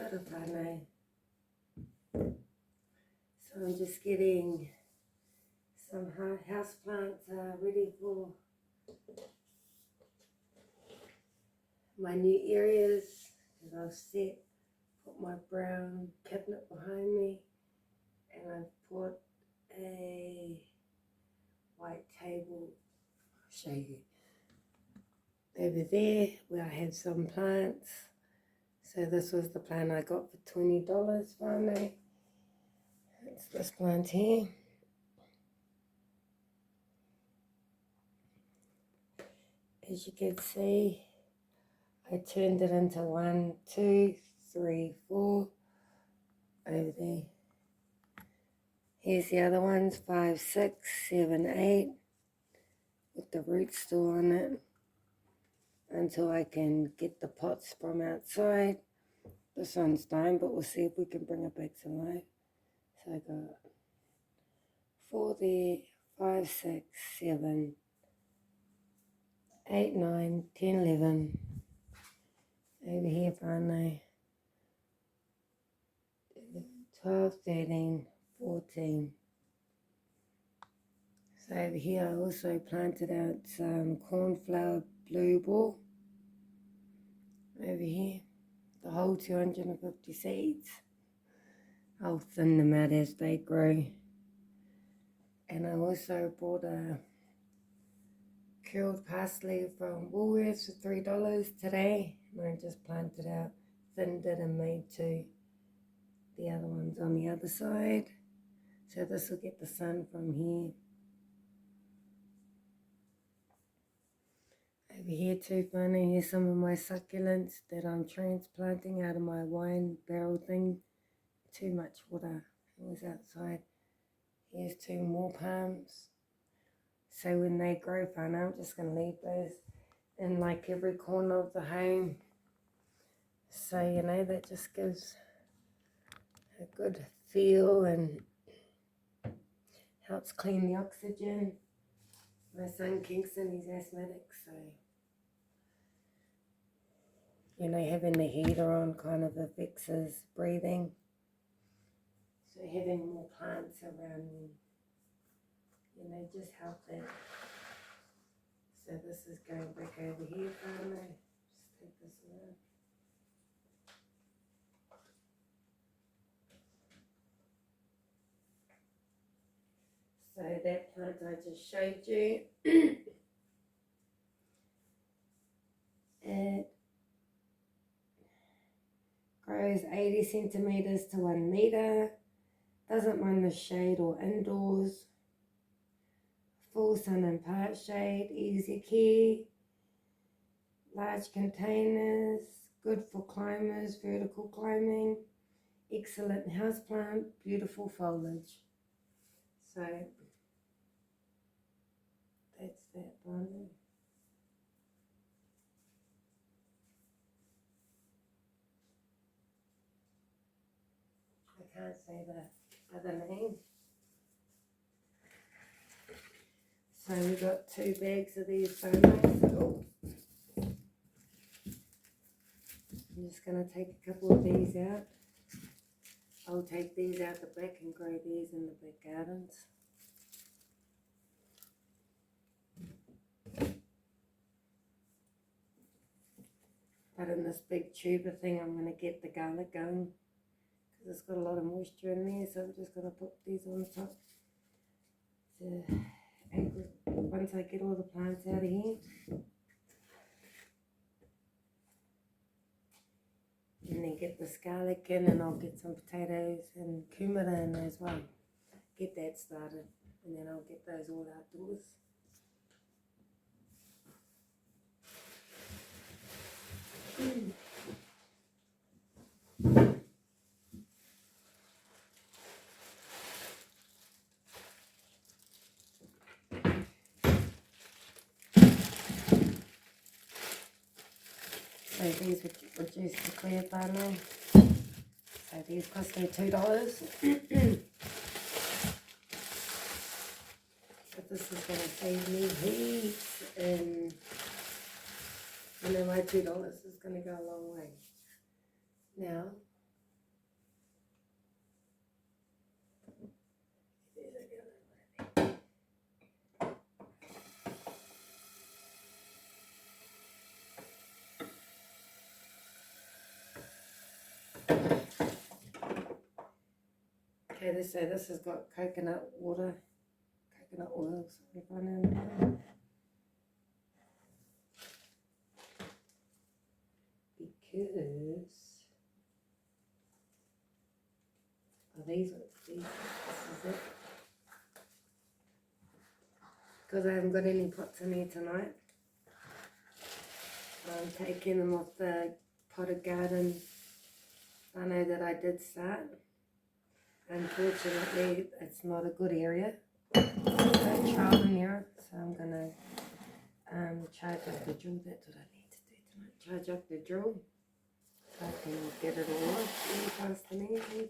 bit of fun, So I'm just getting some house plants ready for my new areas, because I've put my brown cabinet behind me, and I've put a white table, I'll show you, over there where I had some plants. So this was the plant I got for $20 finally. It's this plant here. As you can see, I turned it into 1, 2, 3, 4 over there. Here's the other ones, 5, 6, 7, 8, with the roots still on it, until I can get the pots from outside. This one's dying, but we'll see if we can bring it back to life. So I got 4 there, 5, 6, 7, 8, 9, 10, 11. Over here, finally, 12, 13, 14. So over here, I also planted out some cornflower blue ball. Over here, the whole 250 seeds. I'll thin them out as they grow. And I also bought a curled parsley from Woolworths for $3 today. And I just planted out, thinned it, and made 2. The other one's on the other side. So this will get the sun from here. Over here too, finally, here's some of my succulents that I'm transplanting out of my wine barrel thing. Too much water, it was outside. Here's 2 more palms. So when they grow fun, I'm just going to leave those in like every corner of the home. So, you know, that just gives a good feel and helps clean the oxygen. My son Kingston, he's asthmatic, so, you know, having the heater on kind of affects his breathing. So having more plants around me, you know, just help that. So this is going back over here finally. Just take this around. So that plant I just showed you, it grows 80 centimeters to 1 meter, doesn't mind the shade or indoors, full sun and part shade, easy care, large containers, good for climbers, vertical climbing, excellent houseplant, beautiful foliage. So that's that one. I can't say the other name. So we got 2 bags of these bananas. I'm just going to take a couple of these out. I'll take these out the back and grow these in the back gardens. But in this big tuber thing, I'm going to get the garlic going, because it's got a lot of moisture in there. So I'm just going to put these on top. Once I get all the plants out of here. And then get the garlic in, and I'll get some potatoes and cumin in as well. Get that started, and then I'll get those all outdoors. So these were reduced to clear by now. So these cost me $2. But this is going to save me heaps, and you know, my $2 is going to go a long way. Now, Okay, this has got coconut water, coconut oil, sorry, running. Because these, this is it. Because I haven't got any pots in here tonight, I'm taking them off the potted garden. I know that I did start. Unfortunately, it's not a good area. No child in here, so I'm gonna charge up the drill. That's what I need to do tonight. Charge up the drill so I can get it all off really fast and easy.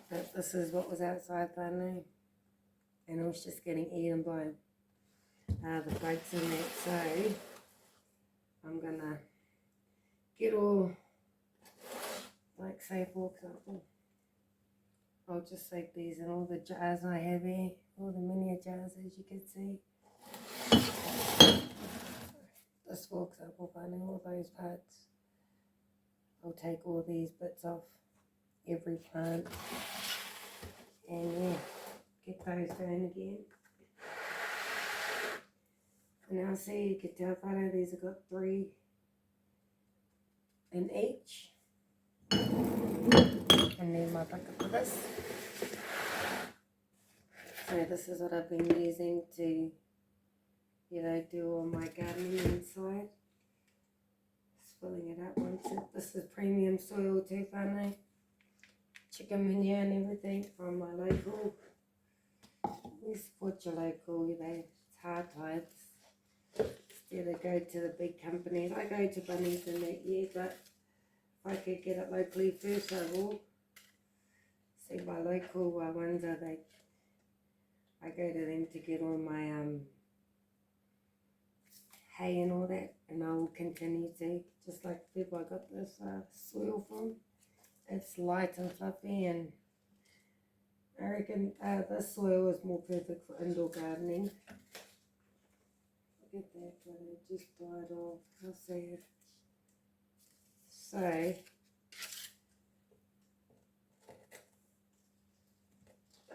But this is what was outside finally, and it was just getting eaten by the bugs in that. So I'm gonna get all, like say for example, I'll just save these in all the jars I have here, all the mini jars as you can see. This for example, finding all those parts. I'll take all these bits off every plant and yeah, get those going again. And now see, you can tell Fido these have got 3 in each. And then my bucket for this. So this is what I've been using to, you know, do all my gardening inside. Just filling it up once it, this is premium soil too, funny. Chicken manure and everything from my local. You support your local, you know, it's hard times. Instead of go to the big companies. I go to Bunnings and that, yeah, but if I could get it locally first, I will. See, my local ones are they. I go to them to get all my hay and all that, and I will continue to. Just like the people I got this soil from. It's light and fluffy, and I reckon this soil is more perfect for indoor gardening. Look at that, but it just died off. How sad. So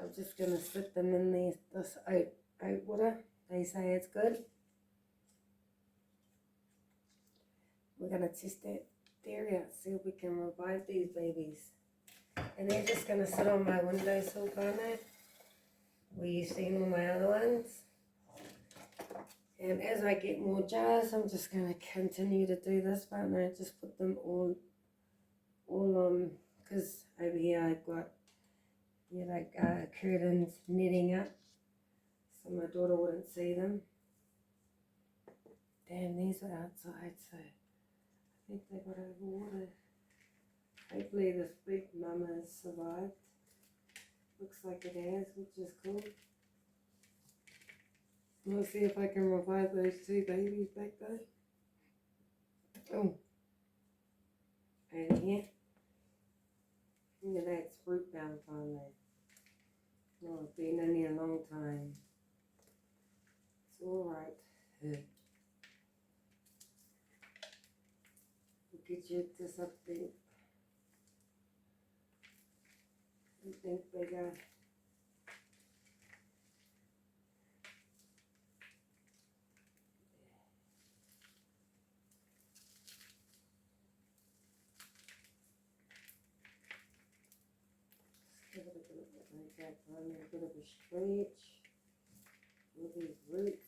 I'm just going to slip them in this oat water. They say it's good. We're going to test that dairy out, see if we can revive these babies. And they're just going to sit on my windowsill, aren't where you've seen all my other ones. And as I get more jars, I'm just going to continue to do this, but I just put them all on, because over here I've got, yeah, like curtains netting up, so my daughter wouldn't see them. Damn, these are outside, so I think they got overwatered. Hopefully this big mama has survived. Looks like it has, which is cool. We'll see if I can revive those 2 babies back there. Oh, over here. Look at that, it's fruit bound finally. Oh, it's been in here a long time. It's alright. We'll get you to something bigger. Give it a bit like that, a bit of a stretch with these roots.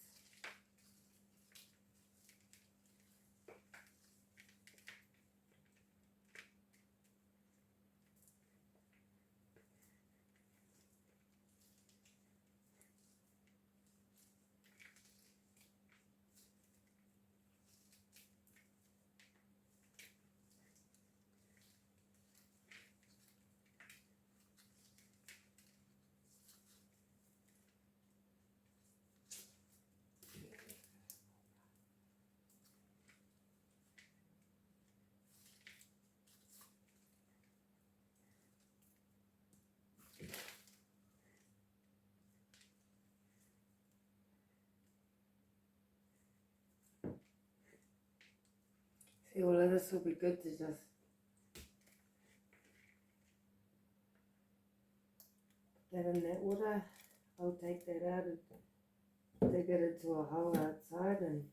See, all of this will be good to just that in that water. I'll take that out and dig it into a hole outside, and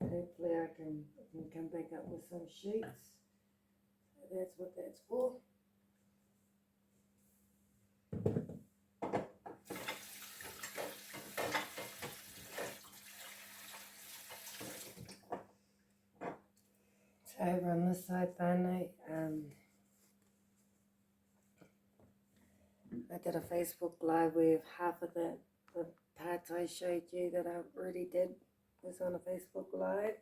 hopefully I can come back up with some sheets. So that's what that's for. So over on this side, finally, I did a Facebook Live with half of the parts I showed you that I already did was on a Facebook Live.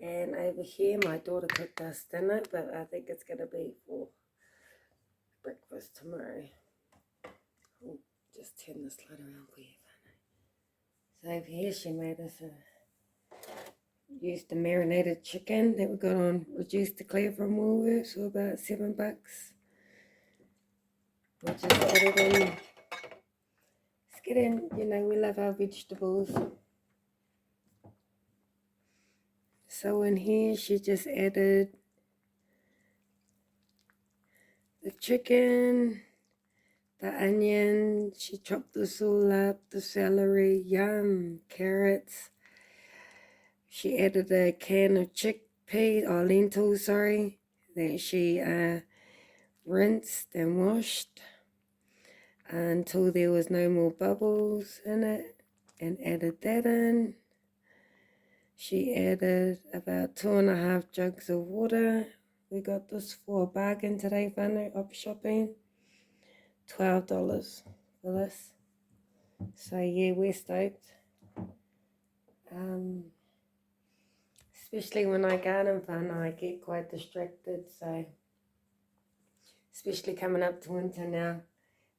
And over here, my daughter cooked us dinner, but I think it's going to be for breakfast tomorrow. I'll just turn this light around for you. So over here, she made us used the marinated chicken that we got on reduced to clear from Woolworths for about $7. We'll just add it in. Let's get in, you know, we love our vegetables. So in here, she just added the chicken, the onion, she chopped this all up, the celery, yum, carrots. She added a can of chickpeas, or lentils, sorry, that she rinsed and washed until there was no more bubbles in it, and added that in. She added about 2.5 jugs of water. We got this for a bargain today, whānau, op shopping. $12 for this. So yeah, we're stoked. Especially when I garden, whānau, I get quite distracted. So especially coming up to winter now.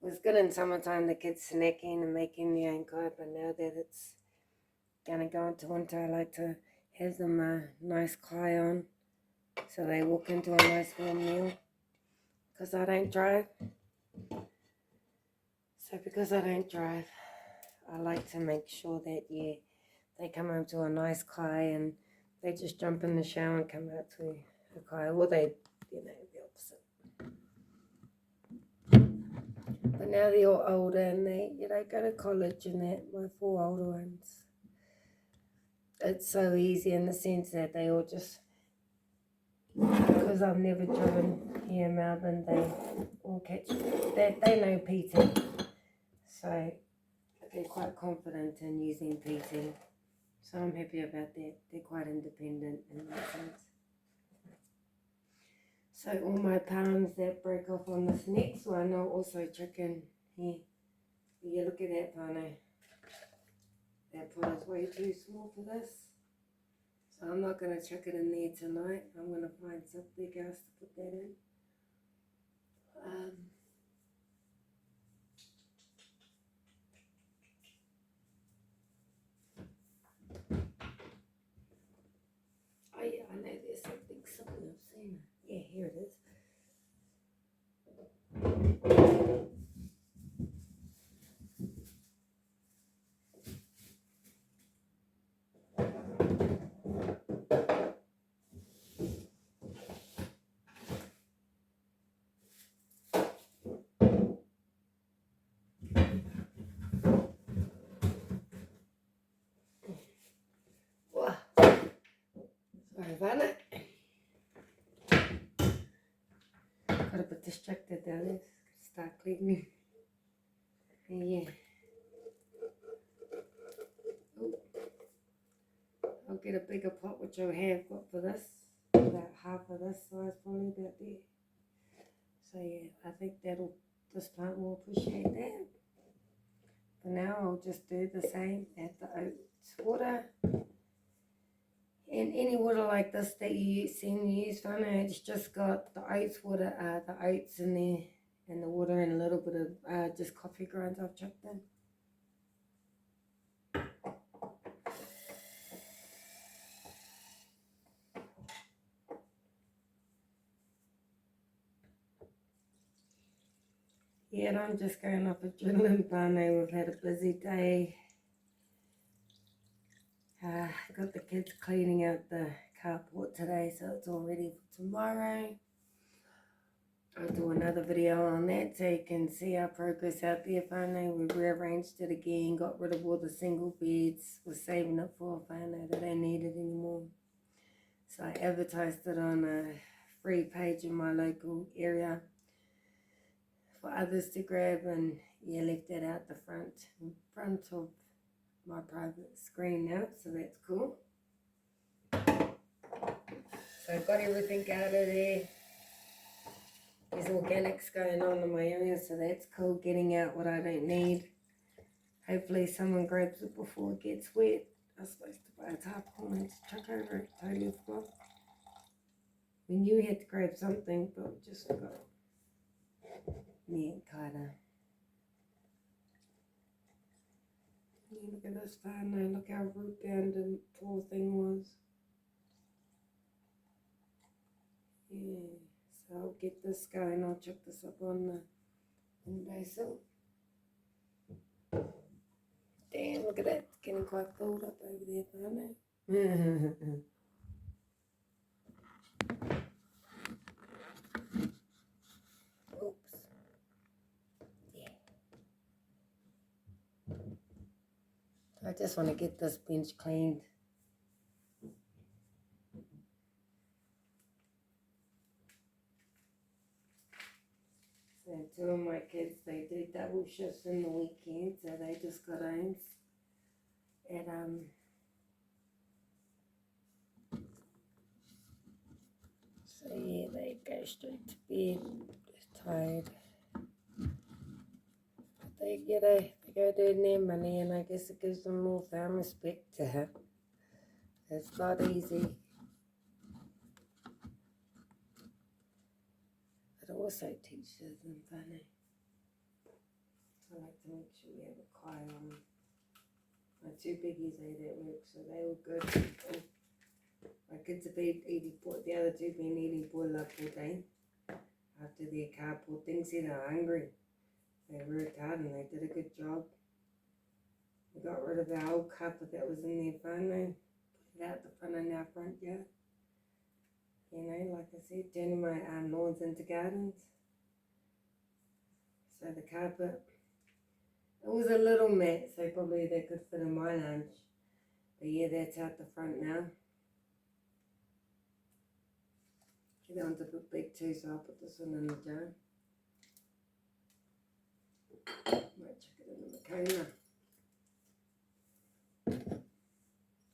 It was good in summertime, the kids snacking and making their own kai, but now that it's gonna go into winter, I like to have them a nice kai on, so they walk into a nice warm meal. Because I don't drive. So because I don't drive, I like to make sure that, yeah, they come home to a nice kai and they just jump in the shower and come out to a kai. Or they, you know, the opposite. But now they're all older and they, you know, go to college and that, my 4 older ones. It's so easy in the sense that they all just, because I've never driven here in Melbourne, they all catch, they know PT. So they're quite confident in using PT. So I'm happy about that. They're quite independent in that sense. So all my palms that break off on this next one are also chicken here. Yeah, look at that, whānau. That pot is way too small for this. So I'm not going to chuck it in there tonight. I'm going to find something else to put that in. Oh yeah, I know there's something I've seen. Yeah, here it is. Whoa. Sorry about it. Got a bit distracted there. Let's start cleaning. Yeah. Ooh. I'll get a bigger pot, which I have got for this. About half of this size, probably about there. So yeah, I think this plant will appreciate that. For now, I'll just do the same, add the oats water. And any water like this that you seem to use, whānau, it's just got the oats water, the oats in there, and the water, and a little bit of just coffee grounds I've chucked in. Yeah, and I'm just going off adrenaline, whānau. We've had a busy day. Got the kids cleaning out the carport today, so it's all ready for tomorrow. I'll do another video on that so you can see our progress out there. Finally, we rearranged it again, got rid of all the single beds, was saving up for a finally that I didn't need it anymore. So I advertised it on a free page in my local area for others to grab, and yeah, left that out the in front of my private screen now, so that's cool. So I've got everything out of there. There's organics going on in my area, so that's cool, getting out what I don't need. Hopefully someone grabs it before it gets wet. I was supposed to buy a tarpaulin to chuck over it, totally forgot. We knew we had to grab something, but we just forgot. Yeah, kinda. Yeah, look at this far now, look how root bound the poor thing was. Yeah, so I'll get this going, I'll chuck this up on the windowsill. Damn, look at that, it's getting quite filled up over there, isn't it? Oops. Yeah. I just want to get this bench cleaned. So two of my kids, they do double shifts in the weekend, so they just got home at so yeah, they go straight to bed. They're tired. They go doing their money, and I guess it gives them more family respect to have. It's not easy. But also teaches them funny. I like to make sure we have a car on. My two biggies ate at work, so they were good. My kids have been eating, the other two been eating boiled up all day after their cardboard things. See, they're hungry. They worked hard and they did a good job. We got rid of our old carpet that was in there finally. Put it out the front in our front yard. You know, like I said, turning my lawns into gardens. So the carpet, it was a little mat, so probably they could fit in my lunch. But yeah, that's out the front now. That one's a bit big too, so I'll put this one in the jar. Might chuck it in the Makona.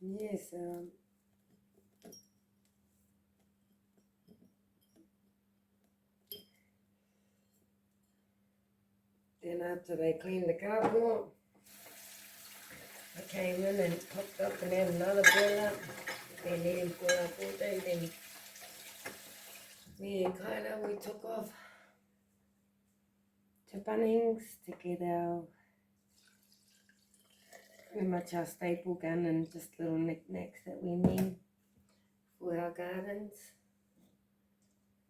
Yes, then after they cleaned the carport, I came in and popped up and had another boil up. They needed boil up all day. Then me and Kyla, we took off to Bunnings to get our pretty much our staple gun and just little knickknacks that we need for our gardens.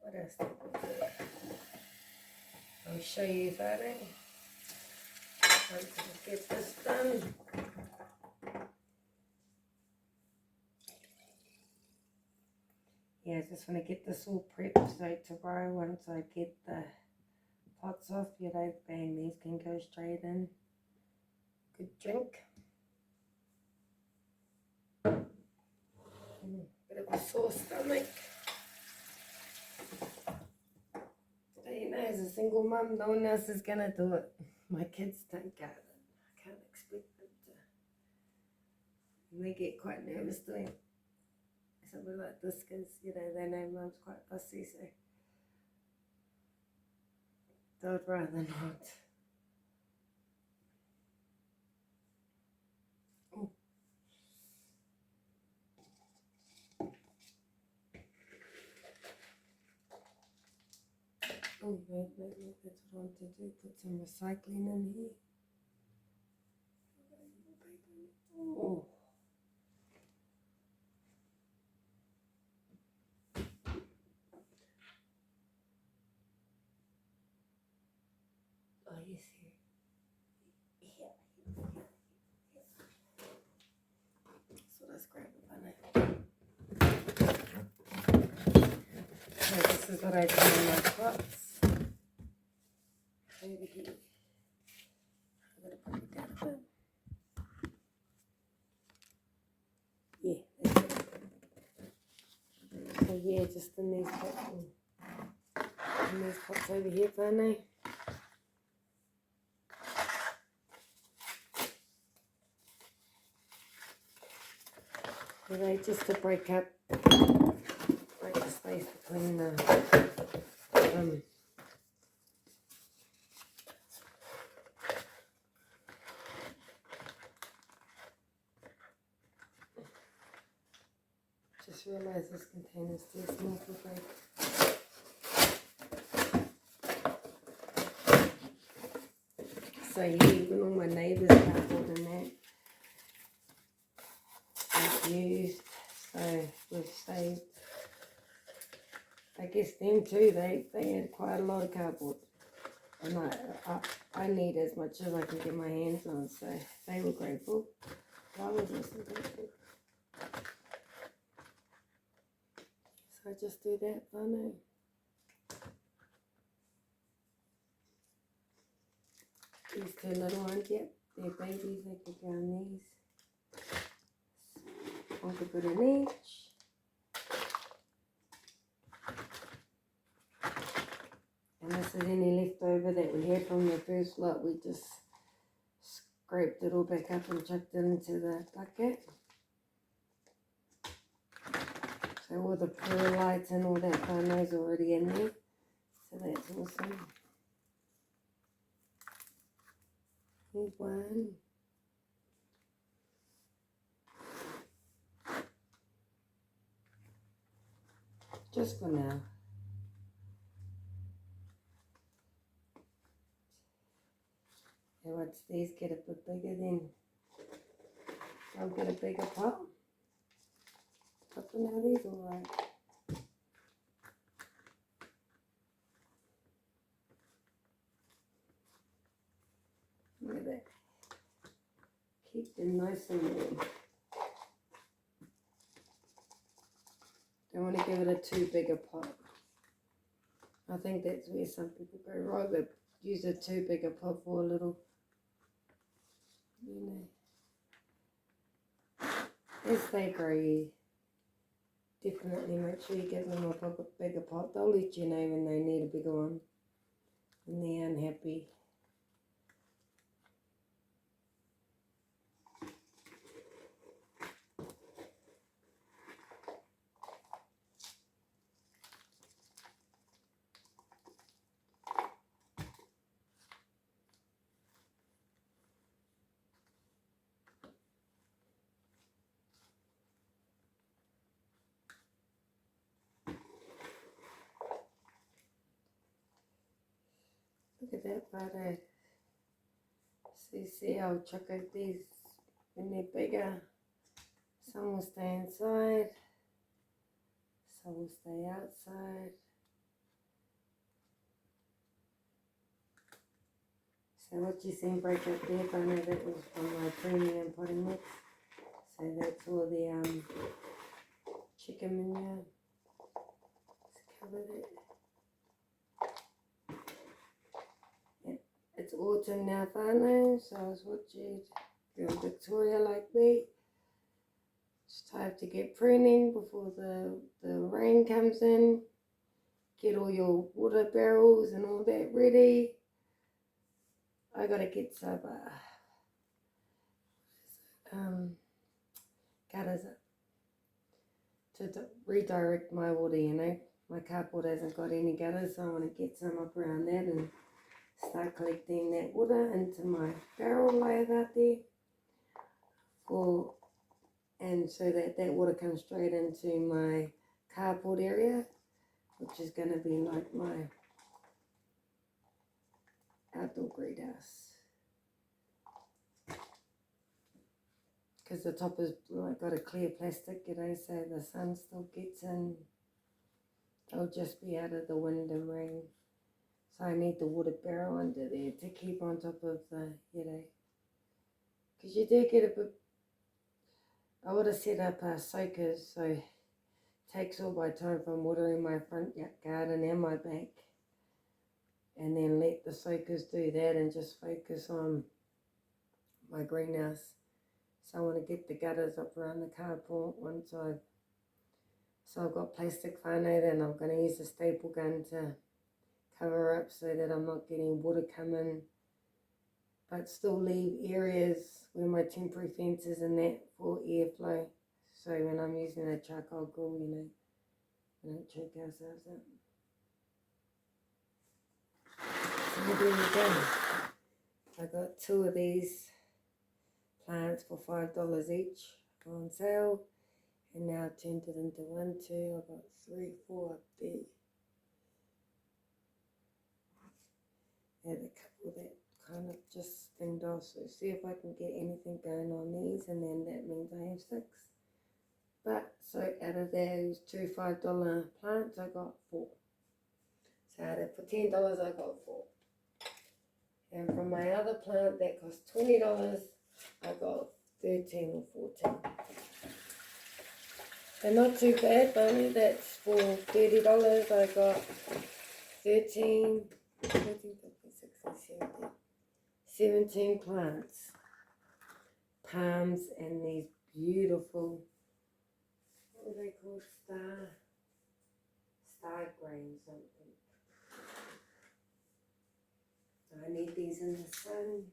What else did we do? I'll show you Friday. Once I get this done. Yeah, I just want to get this all prepped so tomorrow once I get the pots off, you know, bang, these can go straight in. Good drink. Bit of a sore stomach. But you know, as a single mum, no one else is gonna do it. My kids don't get it. I can't expect them to. And they get quite nervous doing something like this because, you know, they know mum's quite fussy, so they'd rather not. Oh, wait, that's what I want to do. Put some recycling in here. Oh. Oh, you see? Yeah. So let's grab it on it. So this is what I do in my pots. yeah, just in these pots and these pots over here, whānau. They just to break the space between the just realised this container's too small for break. So yeah, even all my neighbours' cardboard and that I've used, so we've saved. I guess them too, they had quite a lot of cardboard, and I need as much as I can get my hands on, so they were grateful. I was also grateful. So I just do that, I know. These two little ones, yep, they're babies, they could go on these. One could put in each. And this is any leftover that we had from the first lot. We just scraped it all back up and chucked it into the bucket. So all the perlites and all that whānau's already in there. So that's awesome. Here's one. Just for now. And once these get a bit bigger, then I'll get a bigger pot. But for now, these are alright. Look at that. Keep them nice and warm. Don't want to give it a too big a pot. I think that's where some people go wrong. They use a too big a pot for a little, you know. As they grow, you definitely make sure you give them a bigger pot. They'll let you know when they need a bigger one, when they're unhappy. Look at that photo. See, I'll chuck out these when they're bigger. Some will stay inside, some will stay outside. So what you seen break up there, I know that was from my premium potting mix. So that's all the chicken manure. Let's cover that. It's autumn now, whānau, so I was watching in Victoria like me. It's time to get pruning before the rain comes in. Get all your water barrels and all that ready. I gotta get some gutters up to redirect my water, you know. My cardboard hasn't got any gutters, so I want to get some up around that and start collecting that water into my barrel I have out there, and so that water comes straight into my carport area, which is going to be like my outdoor greenhouse. Because the top is like got a clear plastic, you know, so the sun still gets in. It'll just be out of the wind and rain. So I need the water barrel under there to keep on top of the, you know, because you do get a bit. I would have set up soakers, so it takes all my time from watering my front garden and my back, and then let the soakers do that and just focus on my greenhouse. So I want to get the gutters up around the carport once I've So I've got plastic whānau, and I'm going to use a staple gun to cover up so that I'm not getting water coming, but still leave areas where my temporary fences and that for airflow. So when I'm using a charcoal grill, you know, we don't choke ourselves out. So there we go. I got 2 of these plants for $5 each on sale, and now I've turned it into 1, 2, I've got 3, 4 up there. And a couple that kind of just stinged off, so see if I can get anything going on these, and then that means I have 6. But so out of those 2 $5 plants, I got 4. So out of for $10 I got 4. And from my other plant that cost $20, I got 13 or 14. They're not too bad, bunny. That's for $30. I got 13, 14, 15, 16, 17 plants, palms, and these beautiful, what are they called, star grain something. So I need these in the sun.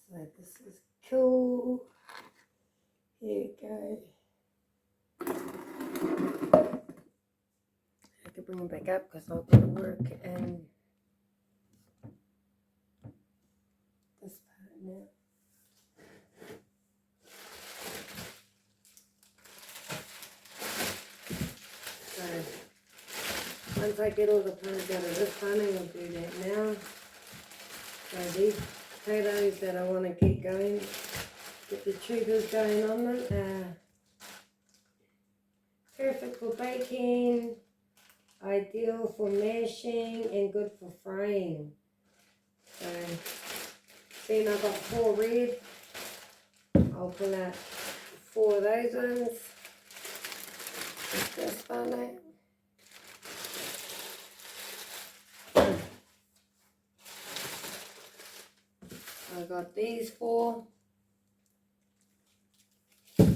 So this is cool. Here you go. I could bring it back up because I'll go to work and this part now. So once I get all the plants out of this funny, I'll do that now. So these potatoes that I want to get going, get the tubers going on them, perfect for baking, ideal for mashing, and good for frying. So then I've got 4 red. I'll pull out 4 of those ones. Just this one out. I got these 4. Get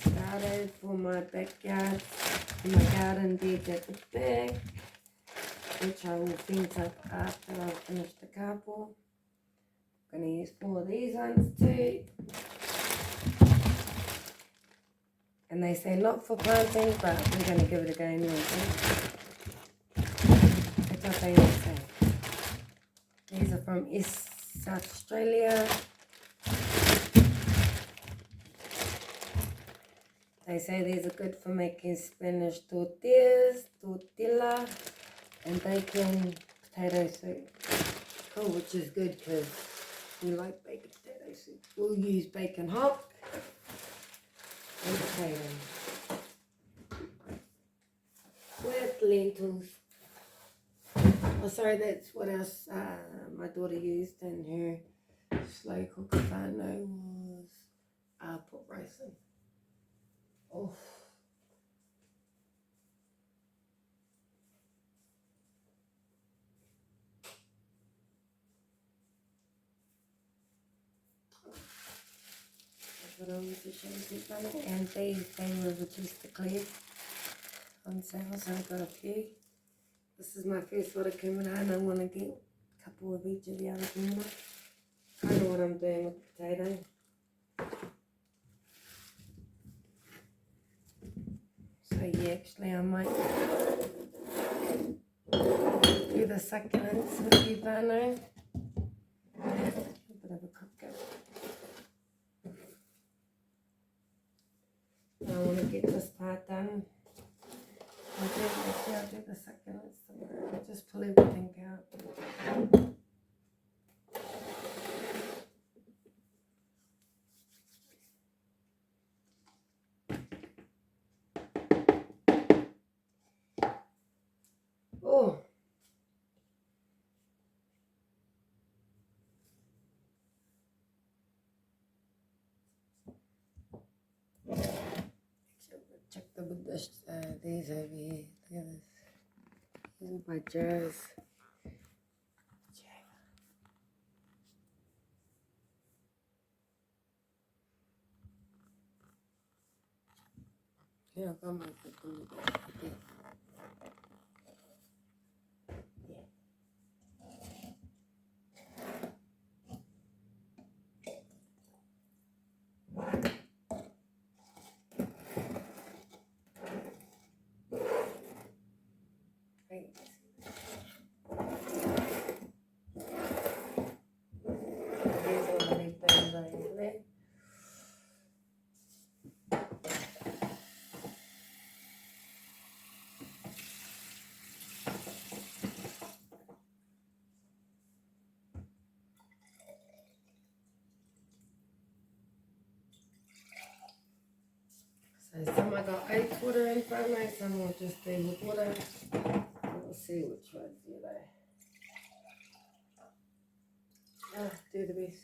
started for my backyard, for my garden beds at the back, which I will fence up after I've finished the carport. I'm going to use 4 of these ones too. And they say not for planting, but we're going to give it a go anyway. That's what they all say. These are from South Australia. They say these are good for making Spanish tortilla, and bacon potato soup. Oh, which is good because we like bacon potato soup. We'll use bacon hock and potato with lentils. Oh, sorry, that's what else my daughter used in her slow cook whānau was pot rice in. Oh. That's what I was to show you, and they were reduced to clear on sale, so I got a few. This is my first lot of kumara, and I want to get a couple of each of the other kumara. Kind of what I'm doing with the potato. So yeah, actually I might do the succulents with you, whānau. A bit of a cook up. I want to get this part done. I'll do the succulents tomorrow. I'll just pull everything out. Oh, with these over here. Look at this. These are my jars. Yeah, I got my book in the back. Yeah. Right. Here's all the big things I have left. So some I got oat water in front of, some will just do with water. We'll see which ones do they. Do the best.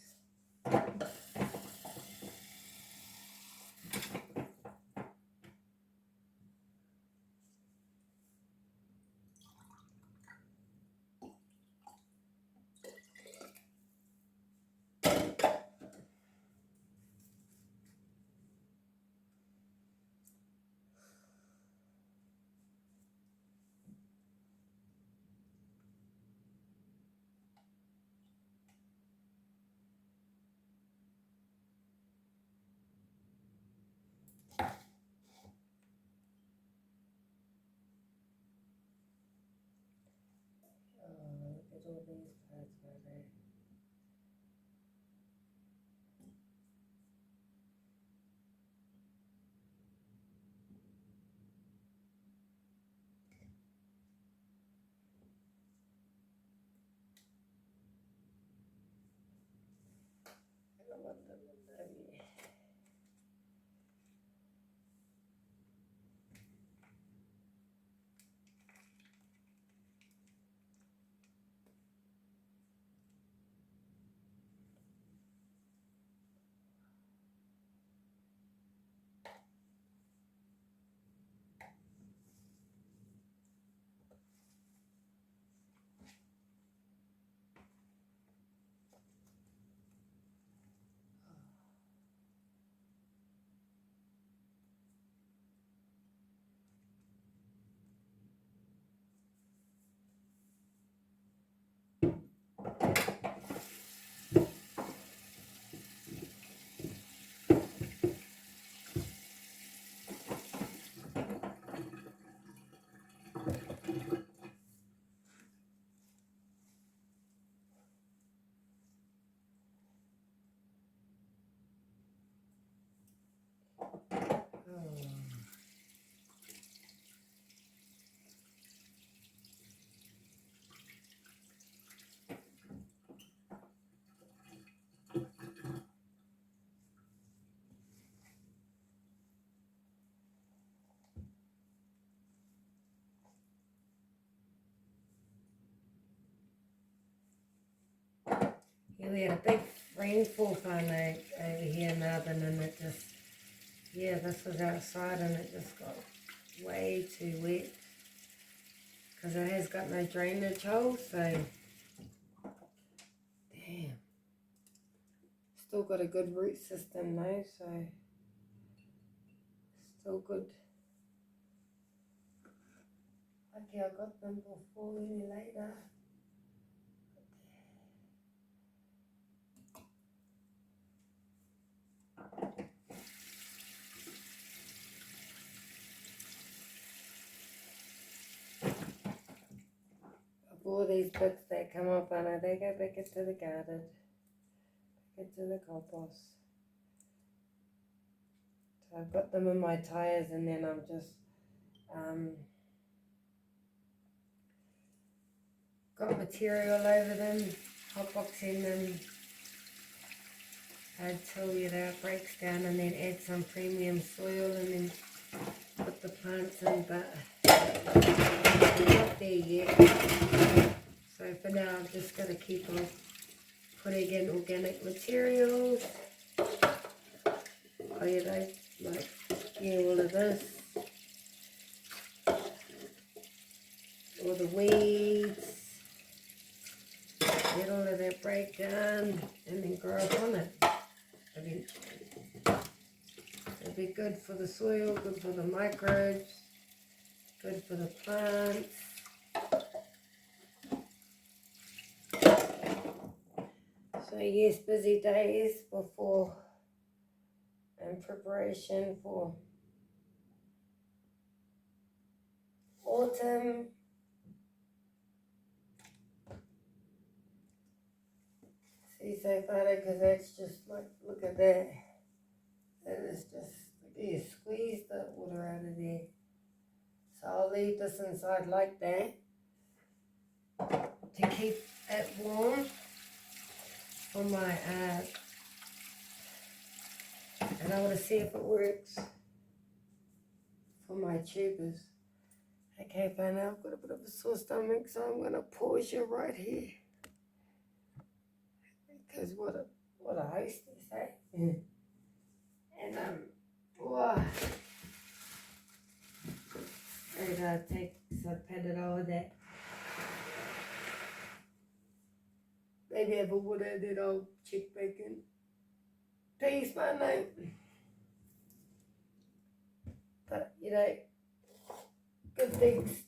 Look at all these parts right there. Yeah, we had a big rainfall finally over here in Melbourne, and it just, yeah, this was outside and it just got way too wet because it has got no drainage holes, so damn. Still got a good root system though, so still good. Okay, I got them before any later. All these bits that come up on it, they go back into the garden, back into the compost. So I've got them in my tyres, and then I'm just got material over them, hotboxing them until it breaks down, and then add some premium soil and then put the plants in, but we're not there yet. So for now I've just got to keep on putting in organic materials. Oh yeah, all of this. all the weeds, get all of that break down, and then grow up on it eventually. It'll be good for the soil, good for the microbes, good for the plants. So yes, busy days before in preparation for autumn. See so funny because that's just like, look at that. That is just, you squeeze the water out of there. So I'll leave this inside like that to keep it warm for my, and I want to see if it works for my tubers. Okay, but now I've got a bit of a sore stomach, so I'm going to pause you right here. Because what a hostess, eh? And wow. And take some Panadol that. Maybe have a water, then I'll check back in. Peace, my name. But you know, good things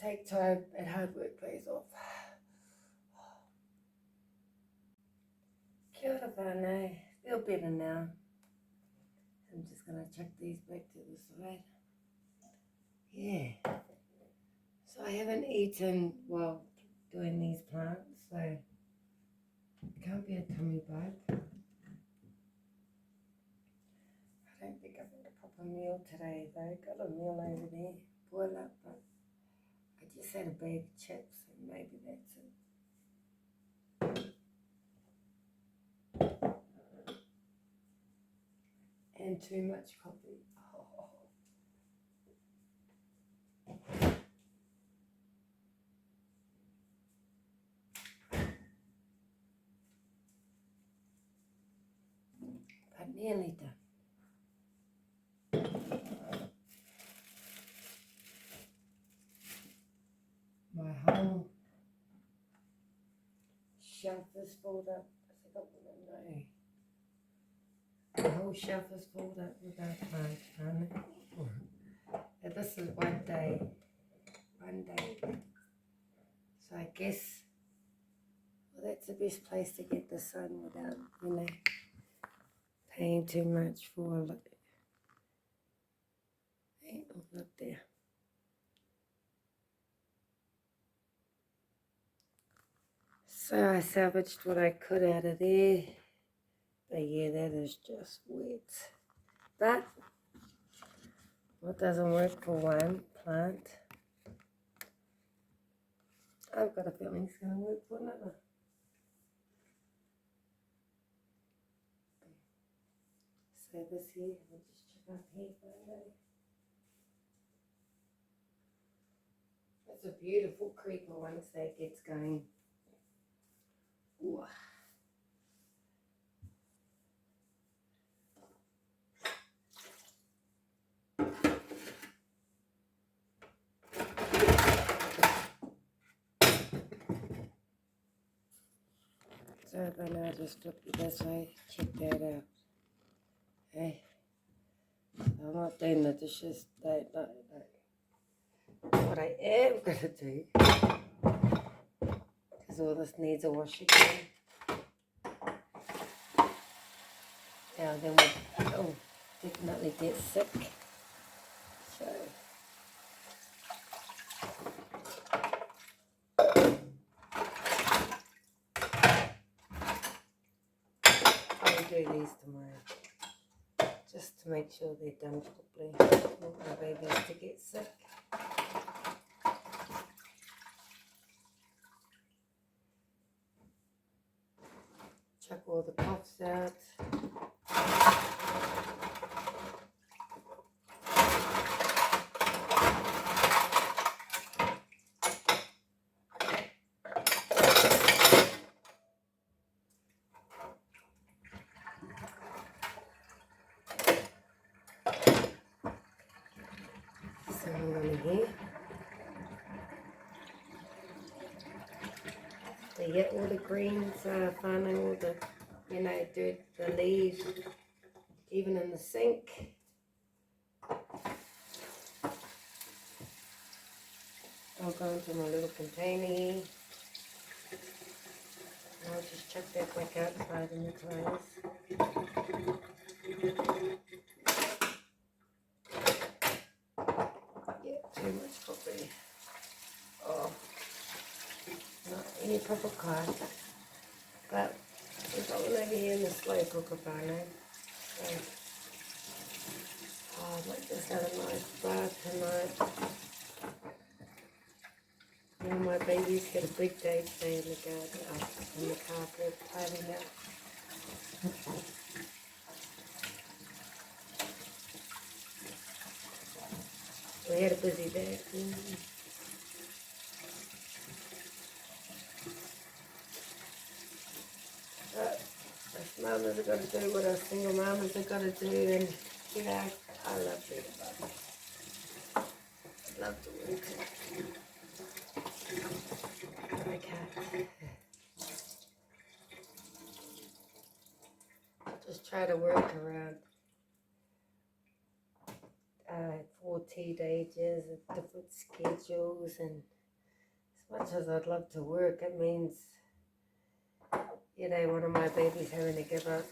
take time and hard work pays off. Kia ora whānau. Feel better now. I'm just going to chuck these back to the side. Yeah. So I haven't eaten while doing these plants, so it can't be a tummy bug. I don't think I've had a proper meal today though. Got a meal over there. Boil up, but I just had a bag of chips and maybe that's it. And too much coffee. Oh. But nearly done. My whole shelf is filled up. I forgot what I know. The whole shelf is filled up with our plants, honey. And this is one day. So I guess, well, that's the best place to get the sun without, you know, paying too much for it. Hey, up there. So I salvaged what I could out of there. But yeah, that is just wet. But what doesn't work for one plant, I've got a feeling it's going to work for another. So this here, we'll just check up here for a minute. It's a beautiful creeper once that gets going. Ooh. So then I'll just flip it this way, check that out. Hey, I'm not doing the dishes, no. What I am going to do, because all this needs a wash again. Now then we'll definitely get sick. So I'll do these tomorrow, just to make sure they're done properly. I want my babies to get sick. Chuck all the puffs out. So I'm going to here. So yeah, all the greens, finding all the, you know, dirt, the leaves, even in the sink. I'll go into my little container here. And I'll just chuck that back outside in the clothes. Yeah, too much coffee. Oh, not any proper kind. But we've got one over here in the slow cooker burner. So, oh, I might just have a nice bath tonight. You know, my baby's got a big day today in the garden, in the carpet, tidying up. We had a busy day. But us mamas have got to do what us single mamas have got to do, and you know, I love being a mum. I love to work. I can't. I just try to work around 4 teenagers and different schedules, and as much as I'd love to work, it means, you know, one of my babies having to give up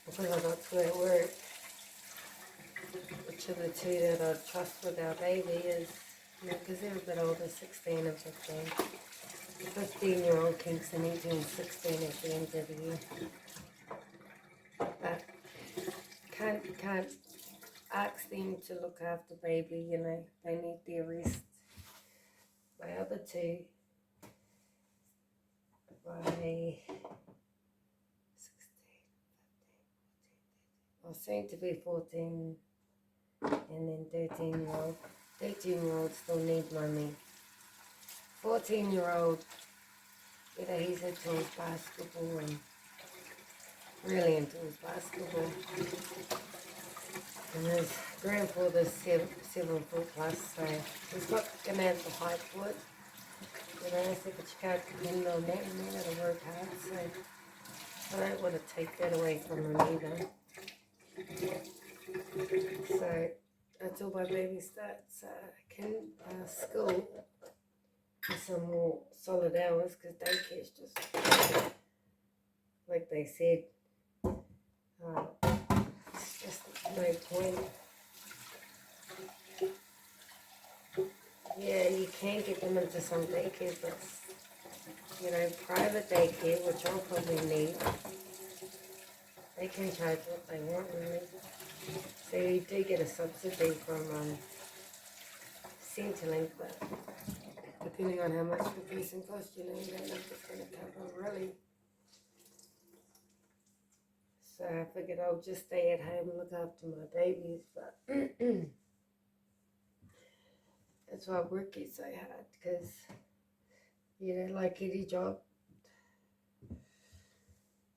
because I got to at work. Which of the two that I trust with our baby is, you know, because they're a bit older, 16 and 15. The 15-year-old keeps an 18 and 16 at the end of the year. But can't ask them to look after baby, you know, they need their rest. My other two, by 16, 15, well, soon to be 14, and then 13-year-old. 13-year-old still need mommy. 14-year-old, you know, he's into his basketball and really into his basketball. And his grandfather's 7 foot plus, so he's not gonna have the height for it. You know, I said, but you can't depend on that, and you gotta work hard, so I don't want to take that away from him either. So until my baby starts school with some more solid hours, because daycare's just, like they said, it's just no point. Yeah, you can get them into some daycare, but, you know, private daycare, which I'll probably need, they can charge what they want, really. So you do get a subsidy from Centrelink, but depending on how much the person costs, you know, you don't know if it's going to cover, really. So I figured I'll just stay at home and look after my babies, but that's why work is so hard, because, you know, like any job,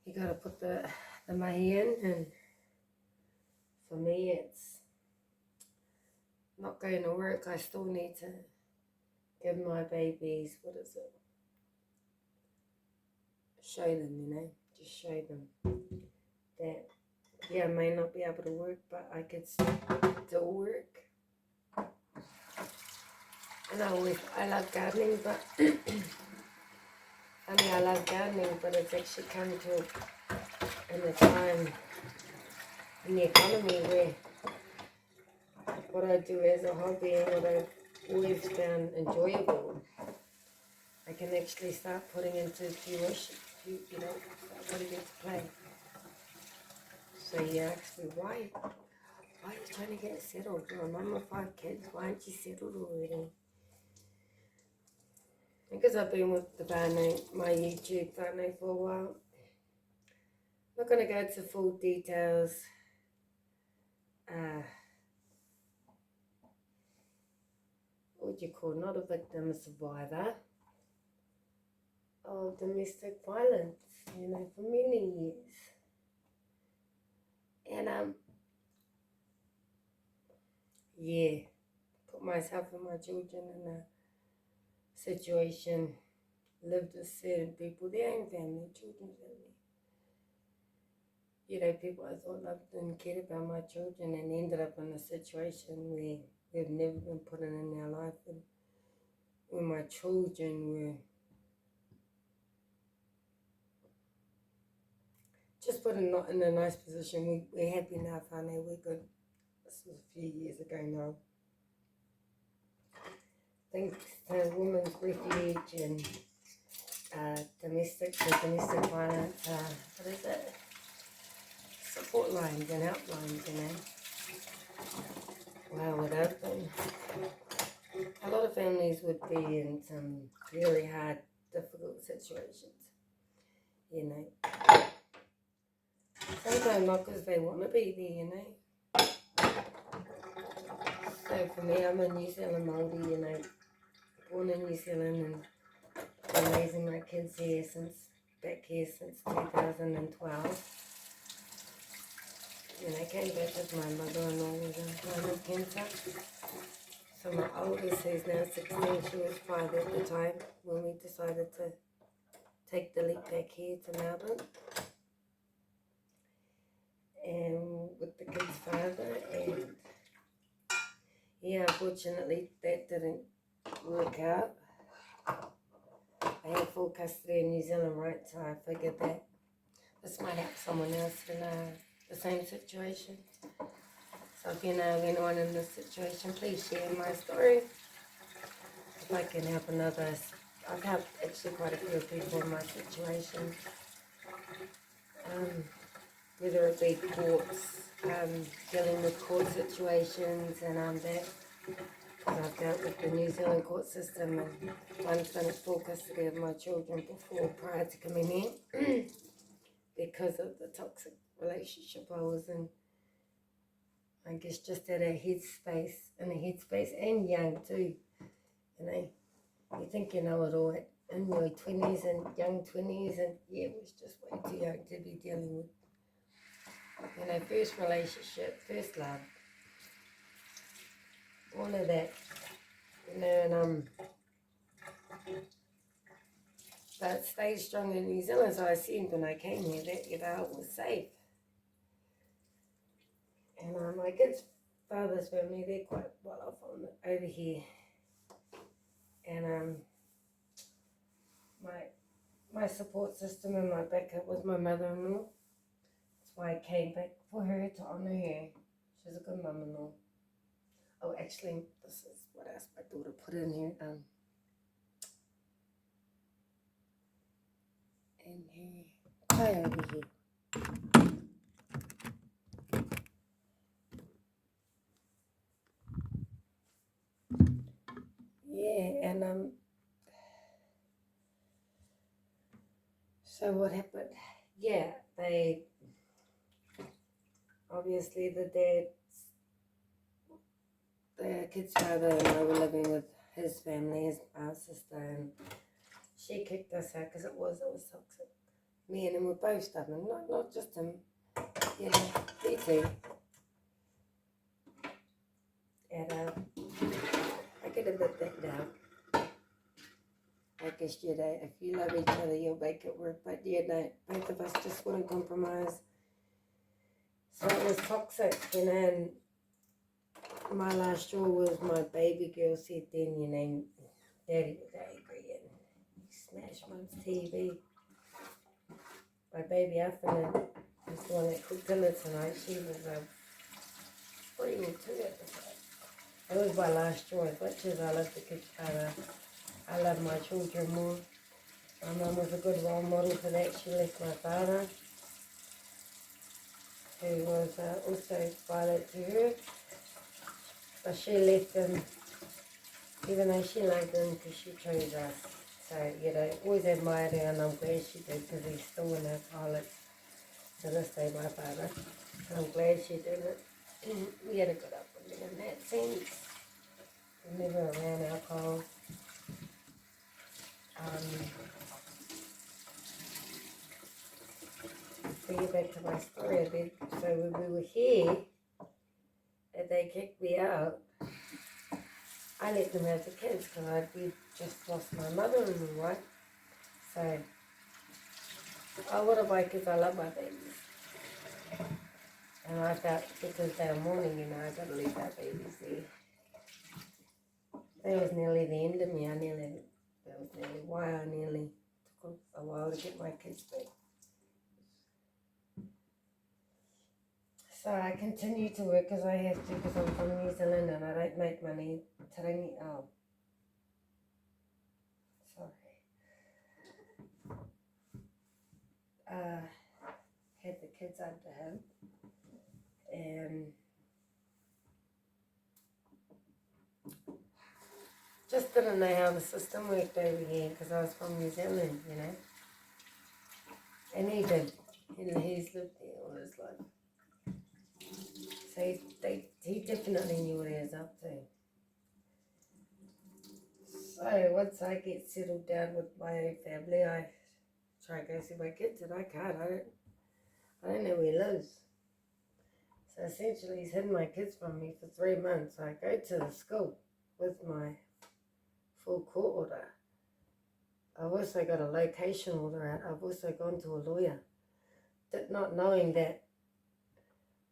you got to put the money in, and for me, it's not going to work. I still need to give my babies, what is it? Show them, you know, just show them that, yeah, I may not be able to work, but I could still work. And I love gardening, but I love gardening, but it's actually come to in a time in the economy where what I do as a hobby and what I've always found enjoyable, I can actually start putting into fruition, you know, start putting into play. So you ask me, why are you trying to get settled? You're a mum of 5 kids, why aren't you settled already? Because I've been with the my YouTube family for a while. I'm not going to go into full details. What would you call, not a victim, a survivor of domestic violence, you know, for many years. And yeah, put myself and my children in a situation lived with certain people, their own family, children's family. You know, people I thought loved and cared about my children and ended up in a situation where we've never been put in our life, and when my children were just put in a nice position. We're happy now, Whānau, we're good. This was a few years ago now. Thanks to Women's Refuge and domestic violence, what is it? Support lines and outlines, you know. Wow, without them, a lot of families would be in some really hard, difficult situations, you know. Sometimes not because they want to be there, you know. So for me, I'm a New Zealand Māori, you know, born in New Zealand and been raising my kids here back here since 2012. And I came back with my mother-in-law with a line of cancer. So my oldest, who's now 16, she was 5 at the time when we decided to take the leap back here to Melbourne. And with the kid's father, and yeah, unfortunately that didn't work out. I had full custody of New Zealand rights, so I figured that this might help someone else in the same situation. So if you know anyone in this situation, please share my story. If I can help another, I've helped actually quite a few people in my situation. Whether it be courts, dealing with court situations and that. I've dealt with the New Zealand court system and once finished full custody of my children prior to coming in because of the toxic relationship I was in. I guess just at a headspace and young too, you know. You think you know it all in your 20s and young 20s, and yeah, it was just way too young to be dealing with, you know, first relationship, first love, all of that, you know, and but stayed strong in New Zealand, so I assumed when I came here that, you know, I was safe. And my kids' father's family, they're quite well off over here. And my support system and my backup was my mother-in-law. That's why I came back for her, to honour her. She's a good mum-in-law. Oh, actually, this is what else my daughter put in here. And her tie over here. Yeah, and so what happened? Yeah, they obviously the kid's father and I were living with his family, our sister, and she kicked us out because it was toxic. Me and him were both stubborn, not just him, you know, me too. And I get a bit that down. I guess, you know, if you love each other, you'll make it work. But, you know, both of us just wouldn't compromise. So it was toxic, you know, and my last straw was my baby girl said then, you know, Daddy was angry and he smashed Mum's TV. My baby afternoon was the one that cooked dinner tonight. She was 3 or 2 at the time. It was my last straw. As much as I love the kid's father, I love my children more. My mum was a good role model for that. She left my father, who was also violent to her. But she left him, even though she loved him, because she chose us. So, you know, always admired her, and I'm glad she did, because he's still in her toilet to this day, my father. And I'm glad she did it. We had a good upbringing in that sense. We never around alcohol. To get back to my story a bit, so when we were here, and they kicked me out, I let them have the kids because we just lost my mother-in-law, right? So, I would have liked because I love my babies. And I felt because they were mourning, you know, I got to leave our babies there. That was nearly the end of me. That was nearly why I nearly took a while to get my kids back. So I continue to work as I have to because I'm from New Zealand and I don't make money. Sorry. Had the kids under him and just didn't know how the system worked over here because I was from New Zealand, you know. And he did. He's lived there all his life. So he definitely knew what he was up to. So once I get settled down with my own family, I try and go see my kids and I can't. I don't know where he lives. So essentially he's hidden my kids from me for 3 months. I go to the school with my full court order. I've also got a location order out. I've also gone to a lawyer. Not knowing that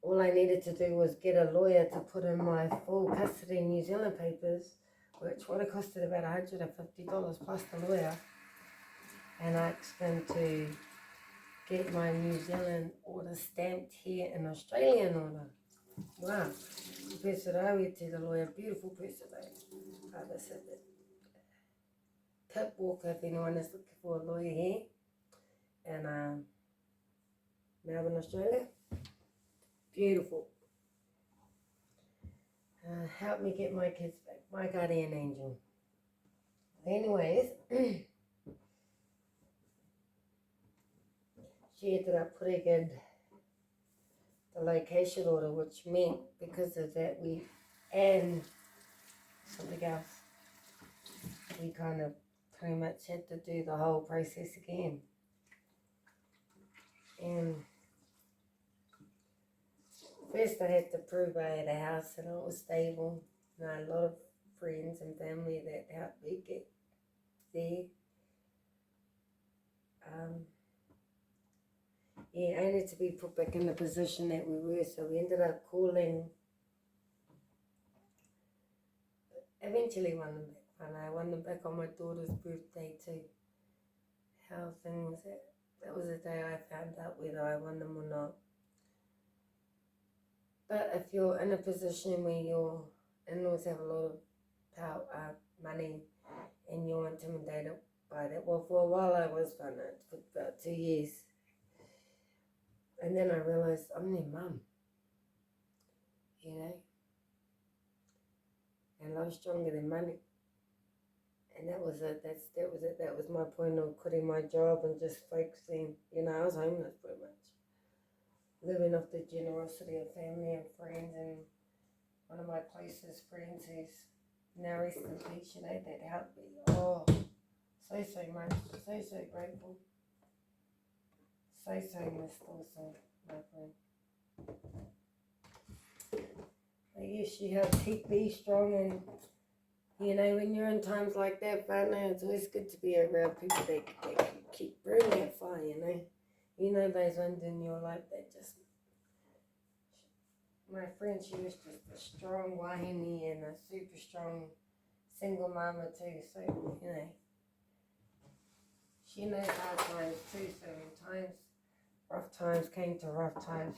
all I needed to do was get a lawyer to put in my full custody New Zealand papers, which would have costed about $150 plus the lawyer. And I asked them to get my New Zealand order stamped here in Australian order. Wow. The person I went to, the lawyer, beautiful person. I said that Pip Walker, if anyone is looking for a lawyer here in Melbourne, Australia. Beautiful. Help me get my kids back. My guardian angel. Anyways, she ended up putting in the location order, which meant because of that and something else, we kind of pretty much had to do the whole process again. And first I had to prove I had a house and it was stable. And I had a lot of friends and family that helped me get there. Only to be put back in the position that we were. So we ended up calling, eventually won them back. And I won them back on my daughter's birthday too. How things, that was the day I found out whether I won them or not. But if you're in a position where your in-laws have a lot of power, money, and you're intimidated by that, well, for a while I was funded for about 2 years. And then I realized I'm their mum, you know, and love's stronger than money. And that was it. That was my point of quitting my job and just focusing. You know, I was homeless pretty much, living off the generosity of family and friends. And one of my closest friends who's now rest in peace, you know, that helped me. Oh, so much. So grateful. So missed also, my friend. But yes, she helped keep me strong, and you know, when you're in times like that, partner, it's always good to be around people that can keep burning that fire, you know. You know those ones in your life that just, my friend, she was just a strong wahine and a super strong single mama too, so, you know. She knows hard times too, so when rough times came to rough times,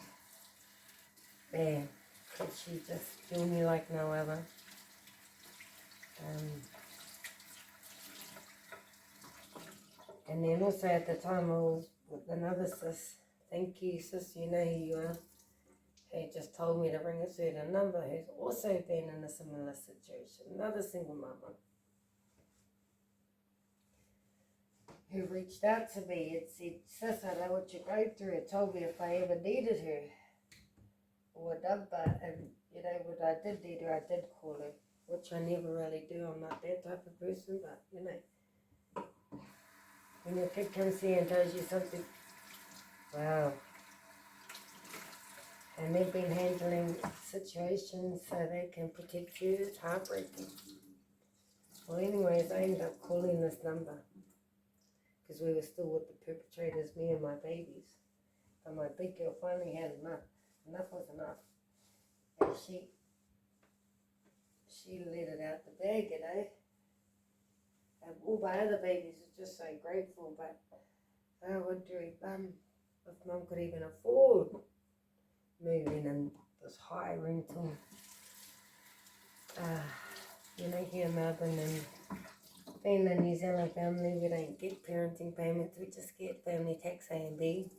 man, could she just feel me like no other. And then also at the time I was with another sis, thank you sis, you know who you are, who just told me to ring a certain number, who's also been in a similar situation, another single mama, who reached out to me and said, sis, I know what you're going through. It told me if I ever needed her or a number, and you know, when I did need her, I did call her, which I never really do. I'm not that type of person, but you know, when your kid comes here and tells you something, wow. And they've been handling situations so they can protect you. It's heartbreaking. Well, anyways, I ended up calling this number because we were still with the perpetrators, me and my babies. But my big girl finally had enough. Enough was enough. And she let it out the bag, you know. And all my other babies were just so grateful, but I wonder if Mum could even afford moving in this high rental. You know, here in Melbourne and being a New Zealand family, we don't get parenting payments, we just get family tax A and B,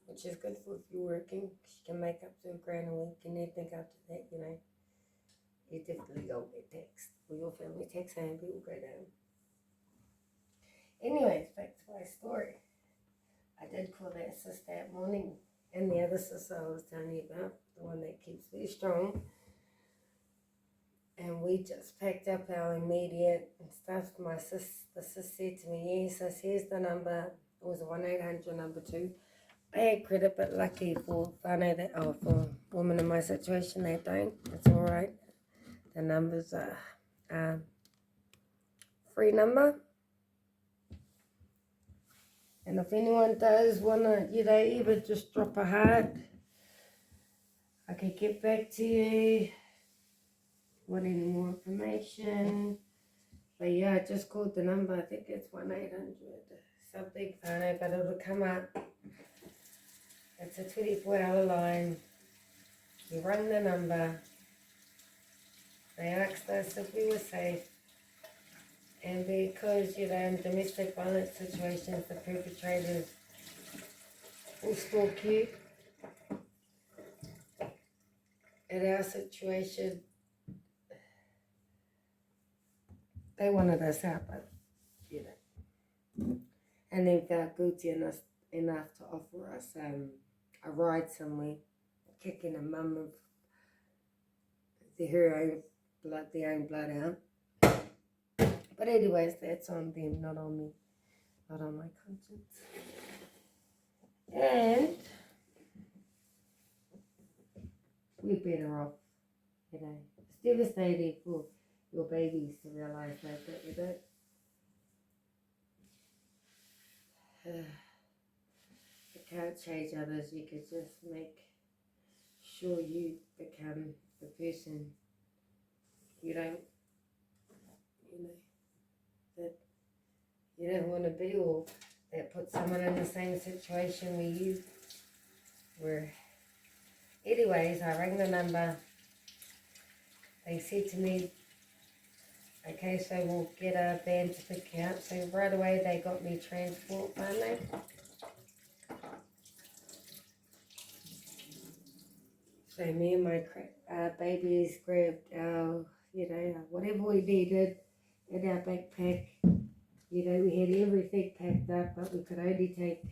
which is good for if you're working, because you can make up to $1,000 a week, and anything after that, you know, you definitely don't get taxed, or your family tax A and B will go down. Anyways, back to my story. I did call that sister that morning, and the other sister I was telling you about, the one that keeps me strong. And we just packed up our immediate stuff. The sis said to me, yes, sis, here's the number. It was a 1-800 number too. I had credit, but lucky for for women in my situation, they don't. It's all right. The number's a free number. And if anyone does want to, you know, even just drop a heart, I can get back to you. Want any more information? But yeah, I just called the number. I think it's 1-800 something. I don't know, but it'll come up. It's a 24-hour line. You rang the number. They asked us if we were safe. And because, you know, in domestic violence situations, the perpetrators will stalk you. In our situation, they wanted us out, but, you know. And they felt guilty enough to offer us a ride somewhere, kicking a mum of their own blood out. But anyways, that's on them, not on me, not on my conscience. And we're better off, you know. It's devastating for your babies to realise like that, you know. You can't change others, you can just make sure you become the person you don't, you know, that you don't want to be, or that puts someone in the same situation where you were. Anyways, I rang the number. They said to me, okay, so we'll get a van to pick you up. So right away they got me transport money. So me and my babies grabbed our, you know, whatever we needed in our backpack. You know, we had everything packed up, but we could only take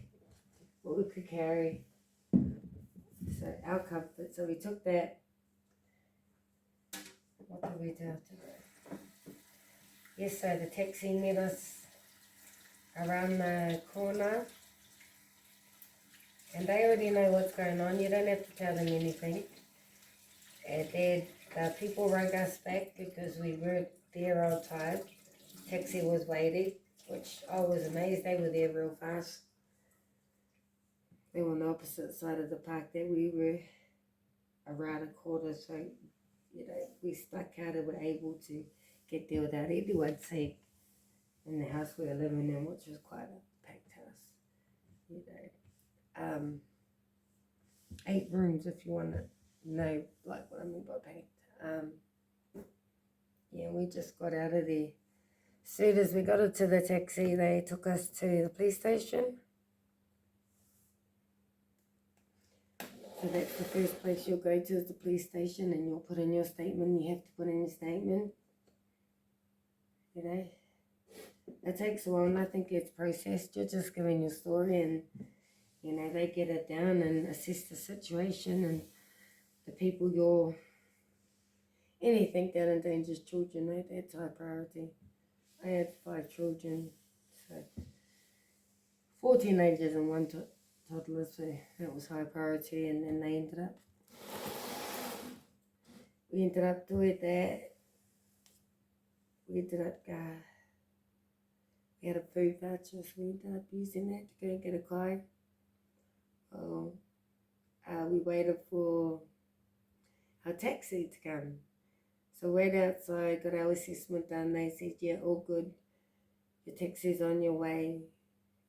what we could carry. So our comfort. So we took that. What did we do after that? Yes, so the taxi met us around the corner. And they already know what's going on. You don't have to tell them anything. And then the people rang us back because we weren't there on time. Taxi was waiting, which I was amazed. They were there real fast. They were on the opposite side of the park that we were, around a quarter. So, you know, we stuck out and were able to get there without anyone seeing in the house we were living in, which was quite a packed house, you know. 8 rooms, if you want to know like what I mean by packed. Yeah, we just got out of there. As soon as we got into the taxi, they took us to the police station. So that's the first place you'll go to, is the police station, and you'll put in your statement. You have to put in your statement. You know, it takes a while. Nothing gets processed. You're just giving your story, and you know, they get it down and assess the situation and the people you're, anything that endangers children, right? That's high priority. I had 5 children, so 4 teenagers and 1 toddler, so that was high priority. And then we ended up doing that. We ended up We had a food voucher, so we ended up using that to go and get a car. We waited for our taxi to come. So wait outside, got our assessment done. They said, yeah, all good. Your taxi's on your way.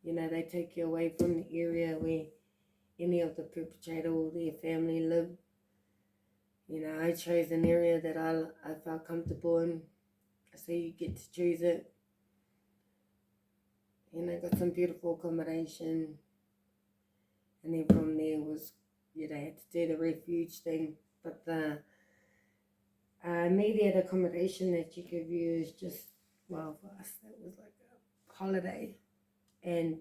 You know, they take you away from the area where any of the perpetrator or their family live. You know, I chose an area that I felt comfortable in. So you get to choose it. You know, got some beautiful accommodation. And then from there was, you know, had to do the refuge thing. But the immediate accommodation that you could view is just, well, for us, that was like a holiday. And,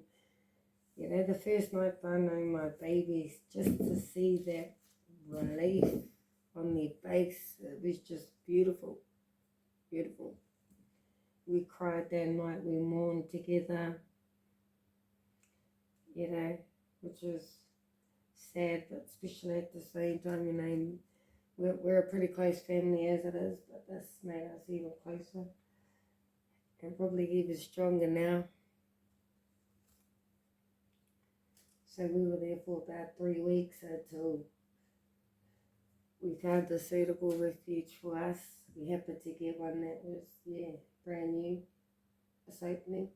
you know, the first night I know my babies, just to see that relief on their face, it was just beautiful, beautiful. We cried that night, we mourned together, you know, which was sad but special at the same time. You know, we're a pretty close family as it is, but this made us even closer and probably even stronger now. So we were there for about 3 weeks until we found a suitable refuge for us. We happened to get one that was, yeah, brand new, this opening.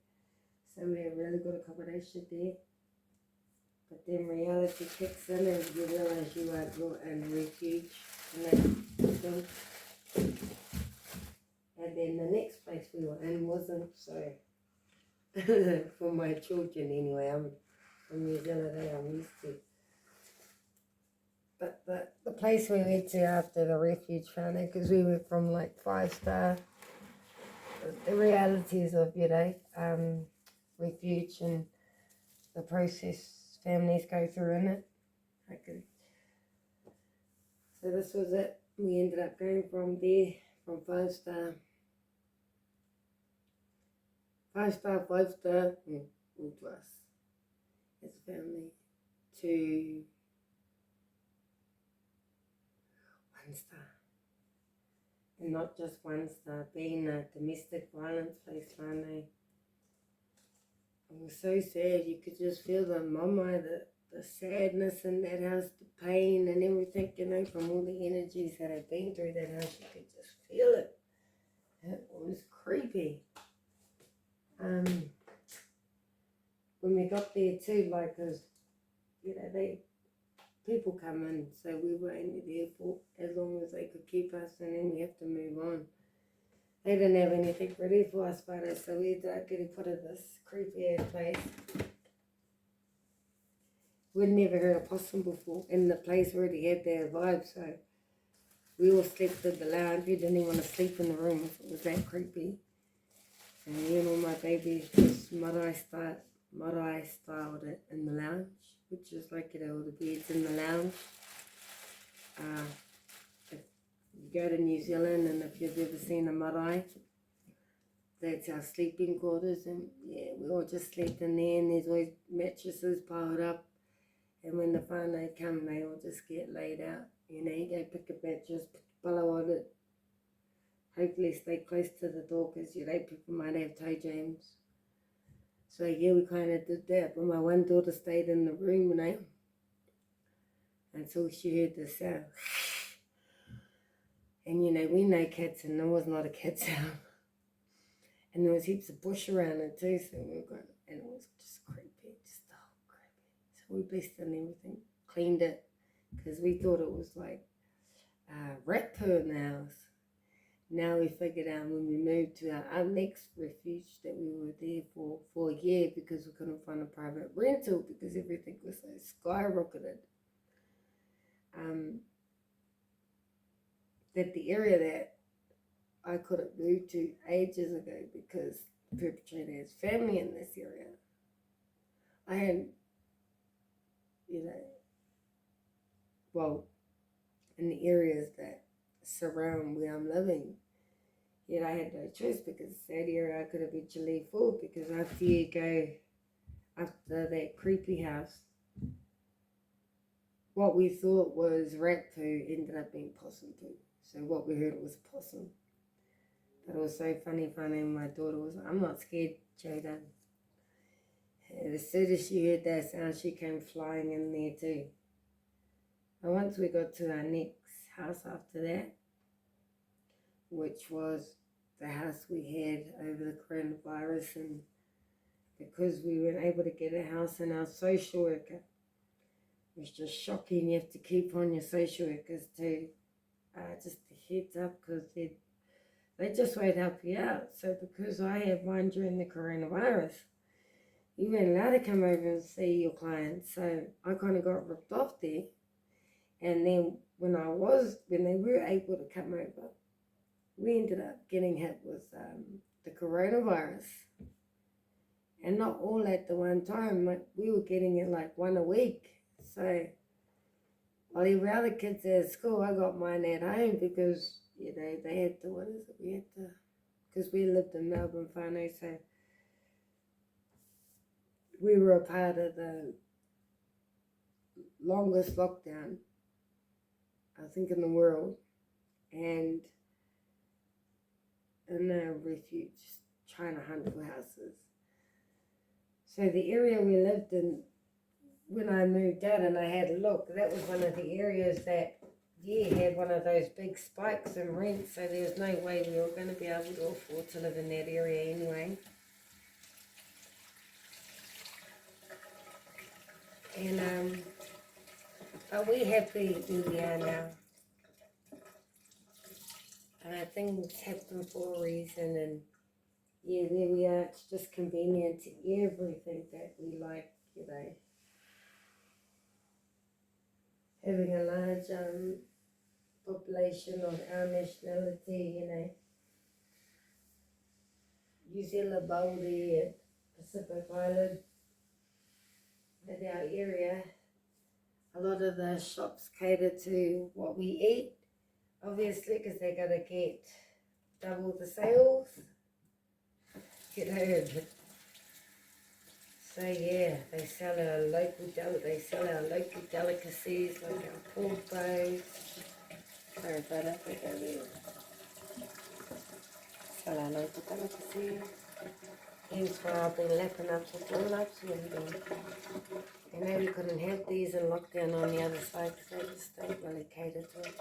So we had really good accommodation there. But then reality kicks in and you realise you are not in refuge. And then the next place we were in wasn't, so for my children anyway, I'm from New Zealand, I'm used to. But the place we went to after the refuge found it, because we went from like 5-star, the realities of, you know, refuge and the process families go through in it. So this was it. We ended up going from there, from 5-star, all to us as a family, to 1-star. And not just 1-star, being a domestic violence place, Whānau. It was so sad, you could just feel the mama, the sadness in that house, the pain and everything, you know, from all the energies that had been through that house, you could just feel it. It was creepy. When we got there too, like, cause, you know, people come in, so we were only there for as long as they could keep us, and then we have to move on. They didn't have anything ready for us, but so we ended up getting put in this creepy ass place. We'd never heard of possum before, and the place already had their vibe, so we all slept in the lounge. We didn't even want to sleep in the room if it was that creepy. And you know, my baby just marae styled it in the lounge, which is like, you know, all the beds in the lounge. If you go to New Zealand, and if you've ever seen a marae, that's our sleeping quarters, and yeah, we all just slept in there, and there's always mattresses piled up. And when the whānau come, they all just get laid out. You know, you go pick a mattress, put a pillow on it. Hopefully stay close to the door, because, you know, people might have toe jams. So yeah, we kind of did that. But my one daughter stayed in the room, you know, until she heard the sound. And, you know, we know cats, and there was not a cat sound. And there was heaps of bush around it too, so we were going, and it was just creepy, just all creepy. So we blessed and everything, cleaned it, because we thought it was like rat poo in the house. Now we figured out when we moved to our next refuge that we were there for a year, because we couldn't find a private rental because everything was so skyrocketed. That the area that I couldn't move to ages ago because the perpetrator has family in this area. I had, you know, well, in the areas that surround where I'm living, yet I had no choice, because that area I could eventually fall, because after you go, after that creepy house, what we thought was rat poo ended up being possum poo. So what we heard was possum. But it was so funny finding my daughter was, I'm not scared, Jada. And as soon as she heard that sound, she came flying in there too. And once we got to our next house after that, which was the house we had over the coronavirus, and because we weren't able to get a house in our social worker, it was just shocking. You have to keep on your social workers too. Just a heads up, because they just won't help you out. So because I had mine during the coronavirus, you weren't allowed to come over and see your clients. So I kind of got ripped off there. And then when they were able to come over, we ended up getting hit with the coronavirus. And not all at the one time. Like, we were getting it like one a week. So while every other kids at school, I got mine at home because, you know, they had to, because we lived in Melbourne, whānau, so we were a part of the longest lockdown, I think, in the world, and in a refuge, trying to hunt for houses. So the area we lived in, when I moved out and I had a look, that was one of the areas that, had one of those big spikes in rent, so there was no way we were going to be able to afford to live in that area anyway. And, but we're happy where we are now. Things happen for a reason, and yeah, there we are. It's just convenient to everything that we like, you know. Having a large population of our nationality, you know. New Zealand, Māori, and Pacific Island. In our area, a lot of the shops cater to what we eat, obviously, because they got to get double the sales. You know. So yeah, they sell our local delicacies like our pork bones. Sorry about that, we go there. Sell our local delicacies. Hence why I've been lapping up with roll-ups and you know, we couldn't have these in lockdown on the other side because they just don't really cater to it.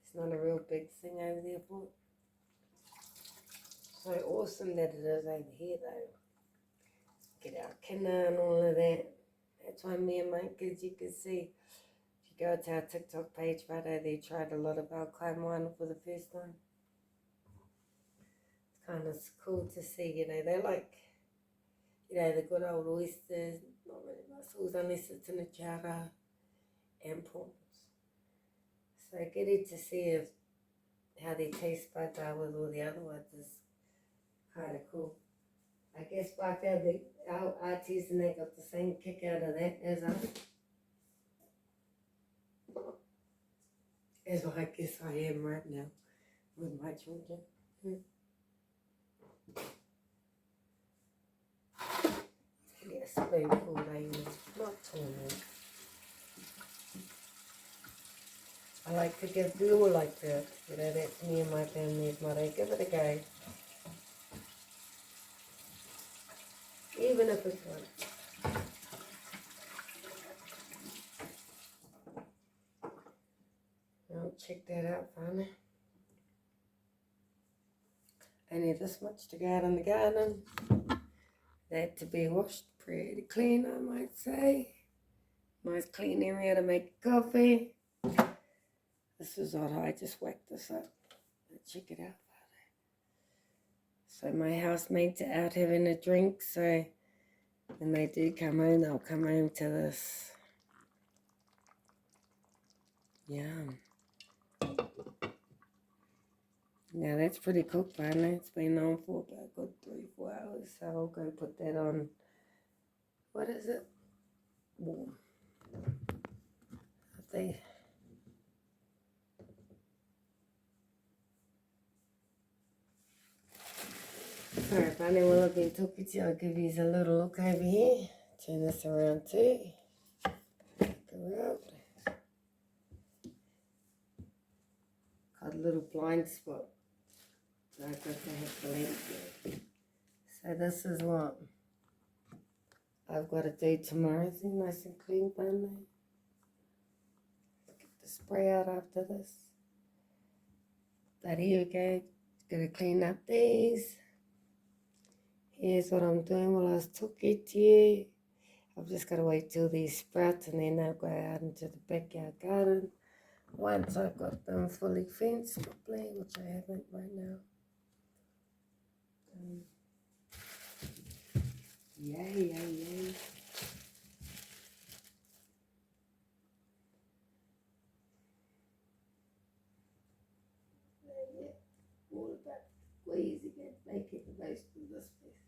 It's not a real big thing over there for it. So awesome that it is over here though. Get our kina and all of that. That's why me and my kids, you can see, if you go to our TikTok page, right, they tried a lot of our kaimoana for the first time. It's kind of cool to see, you know, they like, you know, the good old oysters, not really mussels unless it's in a chara, and prawns. So getting to see how their taste buds are with all the other ones is kind of cool. I guess I found that our aunties and they got the same kick out of that as I guess I am right now with my children. Get a spoonful, not too much. I like to give, we all like to, you know, that's me and my family's motto, give it a go. Even if it's one. Now check that out, finally. Only this much to go out in the garden. That to be washed pretty clean, I might say. Nice clean area to make coffee. This is odd, I just whacked this up. Check it out. So my housemates are out having a drink, so when they do come home, they'll come home to this. Yum. Now that's pretty cooked by now. It's been on for about a good 3-4 hours, so I'll go put that on. What is it? Warm. Sorry, Bunny, while I've been talking to you, I'll give you a little look over here. Turn this around too. Look around. Got a little blind spot So I got to have the link there. So this is what I've got to do tomorrow. Is it nice and clean, finally? Get the spray out after this. But here we go. Gonna clean up these. Here's what I'm doing while I was talking to you. I've just got to wait till these sprouts and then I'll go out into the backyard garden. Once I've got them fully fenced properly, which I haven't right now. Yay. All about squeezing it, making the most of this place.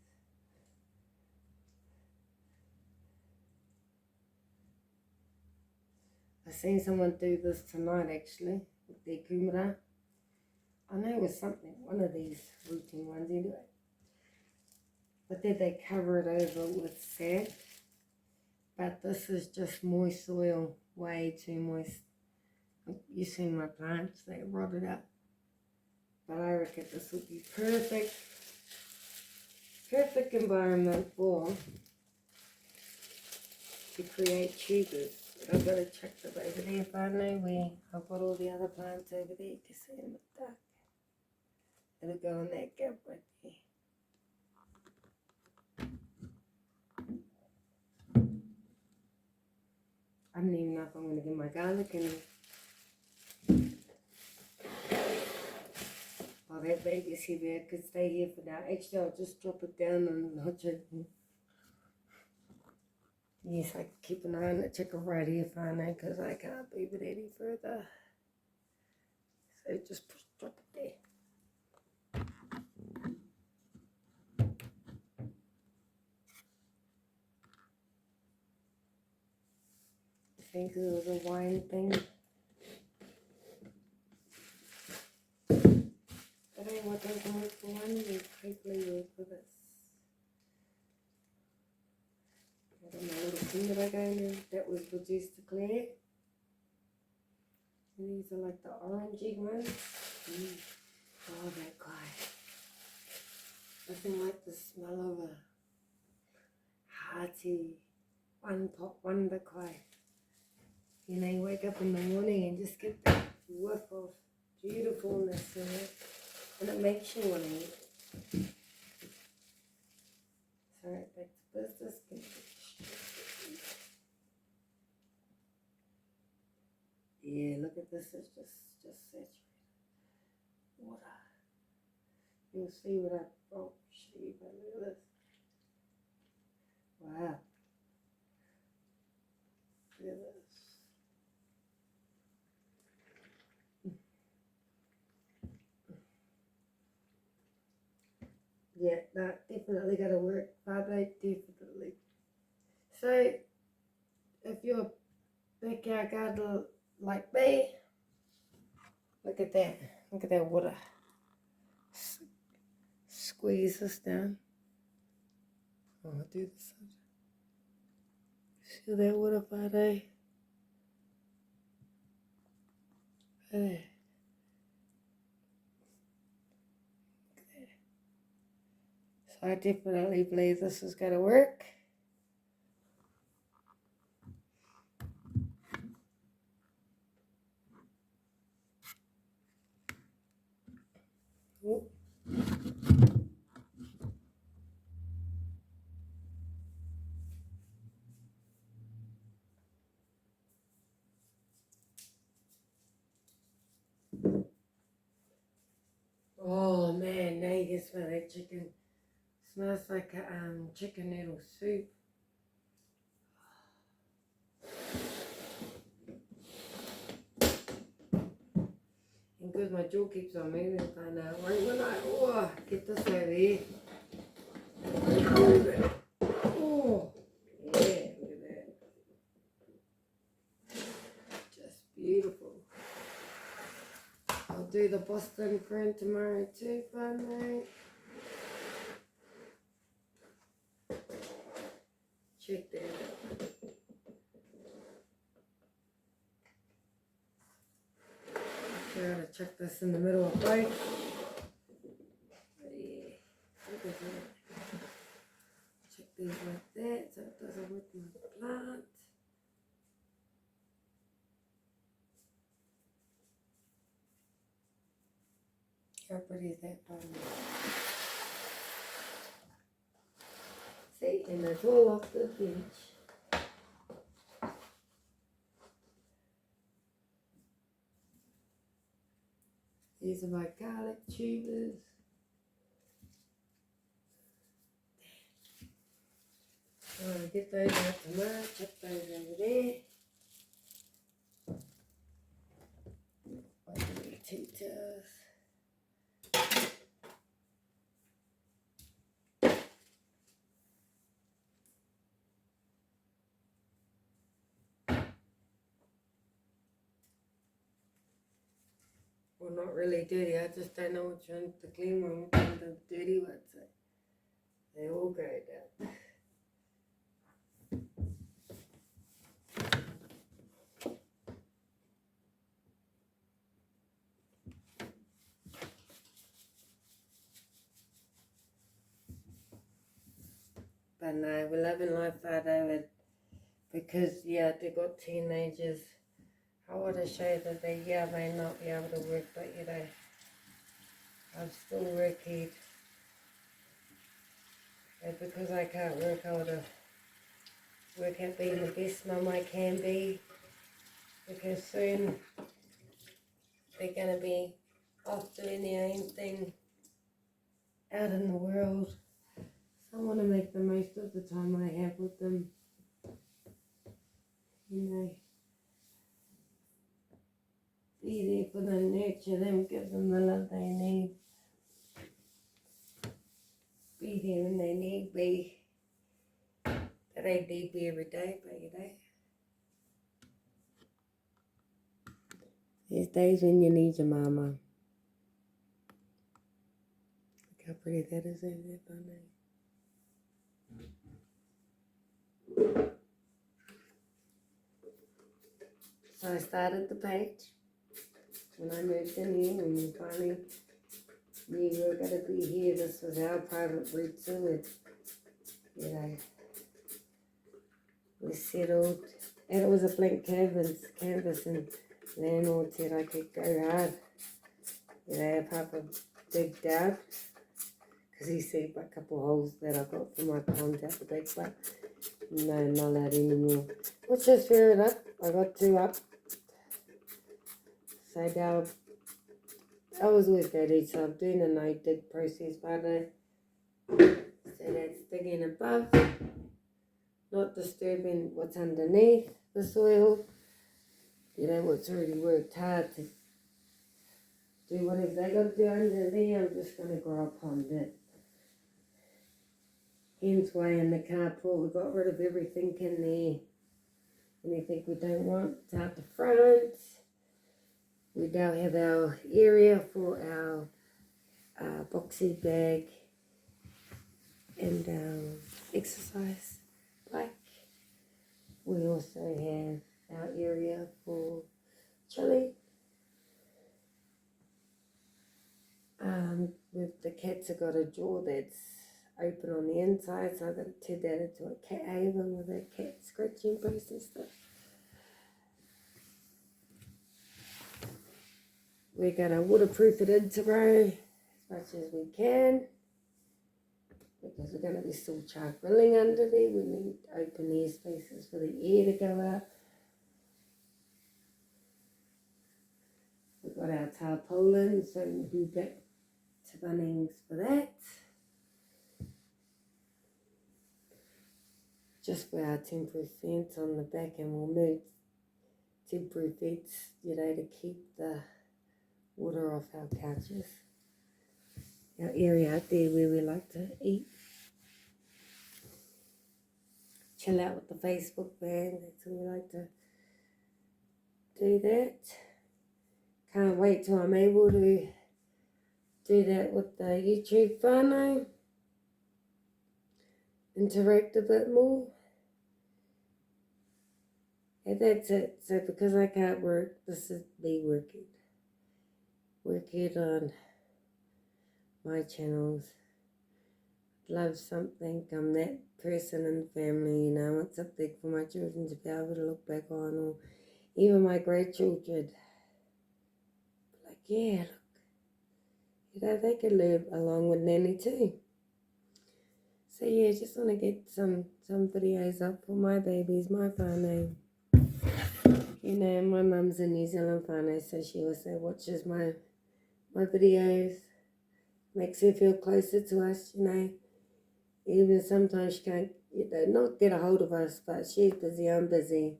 I seen someone do this tonight actually, with their kumara. I know it was something, one of these rooting ones anyway. But then they cover it over with sand. But this is just moist soil, way too moist. You seen my plants, they rotted up. But I reckon this would be perfect environment to create tubers. I've got to check them over there if I know where I've got all the other plants over there. You can see them in the dark. It'll go in that gap right there. I don't even know if I'm going to get my garlic in. Oh, that baby's heavy. I could stay here for now. Actually, I'll just drop it down and I'll check. Yes, I can keep an eye on the chicken right here if I know, because I can't move it any further. So just drop it there. I think it was a wine thing. But hey, what doesn't work for one will hopefully work for this. I don't know, little thing that I got in there that was reduced to clear. And these are like the orangey ones. Oh, that guy. Nothing like the smell of a hearty one pot wonder kai. You know, you wake up in the morning and just get that whiff of beautifulness in it. And it makes you want to eat. So, back to business. Yeah, look at this. It's just saturated water. You'll see what I show you, but look at this. Wow. Look at this. Yeah, that definitely got to work. Bye-bye, definitely. So, if you're a backyard gardener like me, look at that. Look at that water. Squeeze this down. Oh, I'll do this. See that water, buddy? Hey. So I definitely believe this is going to work. Ooh. Oh man, now you can smell that chicken. Smells like a chicken noodle soup. And because my jaw keeps on moving, I know. Right when I get this over here. Oh, yeah, look at that. Just beautiful. I'll do the Boston fern tomorrow too, finally. Check that out. Gotta chuck this in the middle of both. these like that so it doesn't wet my plant. How pretty is that bottom? See, and that's all off the bench. These are my garlic tubers. I'm going to get those out tomorrow, chuck those over there. I'll do the tea towels. Well, not really dirty, I just don't know which one's the clean one, which one's the dirty ones. So they all go down. But no, we're loving life out over because, yeah, they got teenagers. I want to show that they, yeah, may not be able to work, but, you know, I'm still working. And because I can't work, I want to work at being the best mum I can be. Because soon they're going to be off doing their own thing out in the world. So I want to make the most of the time I have with them. You know, be there for them, nurture them, give them the love they need. Be there when they need be. They don't need be every day, but you know. There's days when you need your mama. Look how pretty that is over there, Bunny. So I started the page when I moved in here, and we finally knew we were going to be here. This was our private route to it. You know, we settled, and it was a blank canvas, and landlord said I could go hard. You know, Papa digged out, because he said a couple of holes that I got from my ponds out the back, but no, not allowed anymore. Which is fair enough. I got 2 up. So now, I was always going to, so I'm doing a no dig process, but so that's digging above, not disturbing what's underneath the soil. You know, what's already worked hard to do whatever they got to do under there. I'm just going to grow upon it. Hence why in the carport we got rid of everything in there. Anything we don't want, it's out the front. We now have our area for our boxy bag and exercise bike. We also have our area for chili. With the cats have got a drawer that's open on the inside, so I'm going to turn that into a cat haven with a cat scratching post and stuff. We're going to waterproof it in tomorrow as much as we can, because we're going to be still char grilling under there. We need open air spaces for the air to go out. We've got our tarpaulin, so we'll be back to Bunnings for that. Just for our temporary fence on the back, and we'll move temporary fence, you know, to keep the water off our couches. Our area out there where we like to eat. Chill out with the Facebook band, that's where we like to do that. Can't wait till I'm able to do that with the YouTube whānau. Interact a bit more. And that's it. So because I can't work, this is me working. Working on my channels. love something, I'm that person in the family, you know. I want something for my children to be able to look back on, or even my grandchildren. Like, yeah, look, you know, they can live along with Nanny too. So yeah, just want to get some videos up for my babies, my whānau. You know, my mum's a New Zealand whānau, so she also watches my videos. Makes her feel closer to us, you know. Even sometimes she can't, you know, not get a hold of us, but she's busy, I'm busy.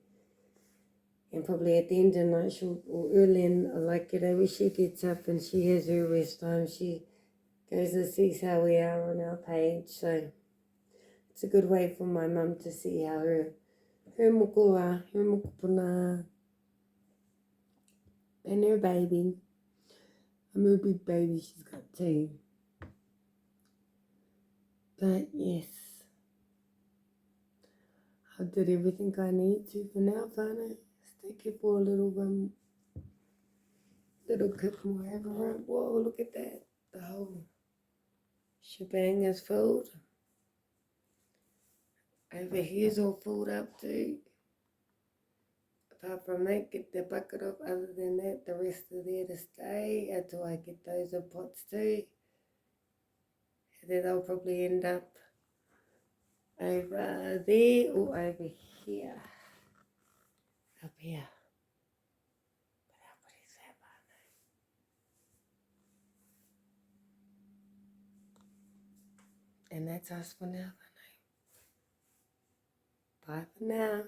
And probably at the end of the night, or early in, like, you know, when she gets up and she has her rest time, she goes and sees how we are on our page. So it's a good way for my mum to see how her mokua, her mokupuna, and her baby. I'm her big baby, she's got 2. But yes, I did everything I need to for now, whānau. Stick it for a little clip more everyone. Whoa, look at that. The whole shebang is filled. Over here's all filled up too. Apart from that, get the bucket off. Other than that, the rest are there to stay until I get those in pots too. And then they'll probably end up over there or over here. Up here. But how pretty is that, whānau? And that's us for now, whānau. Bye for now.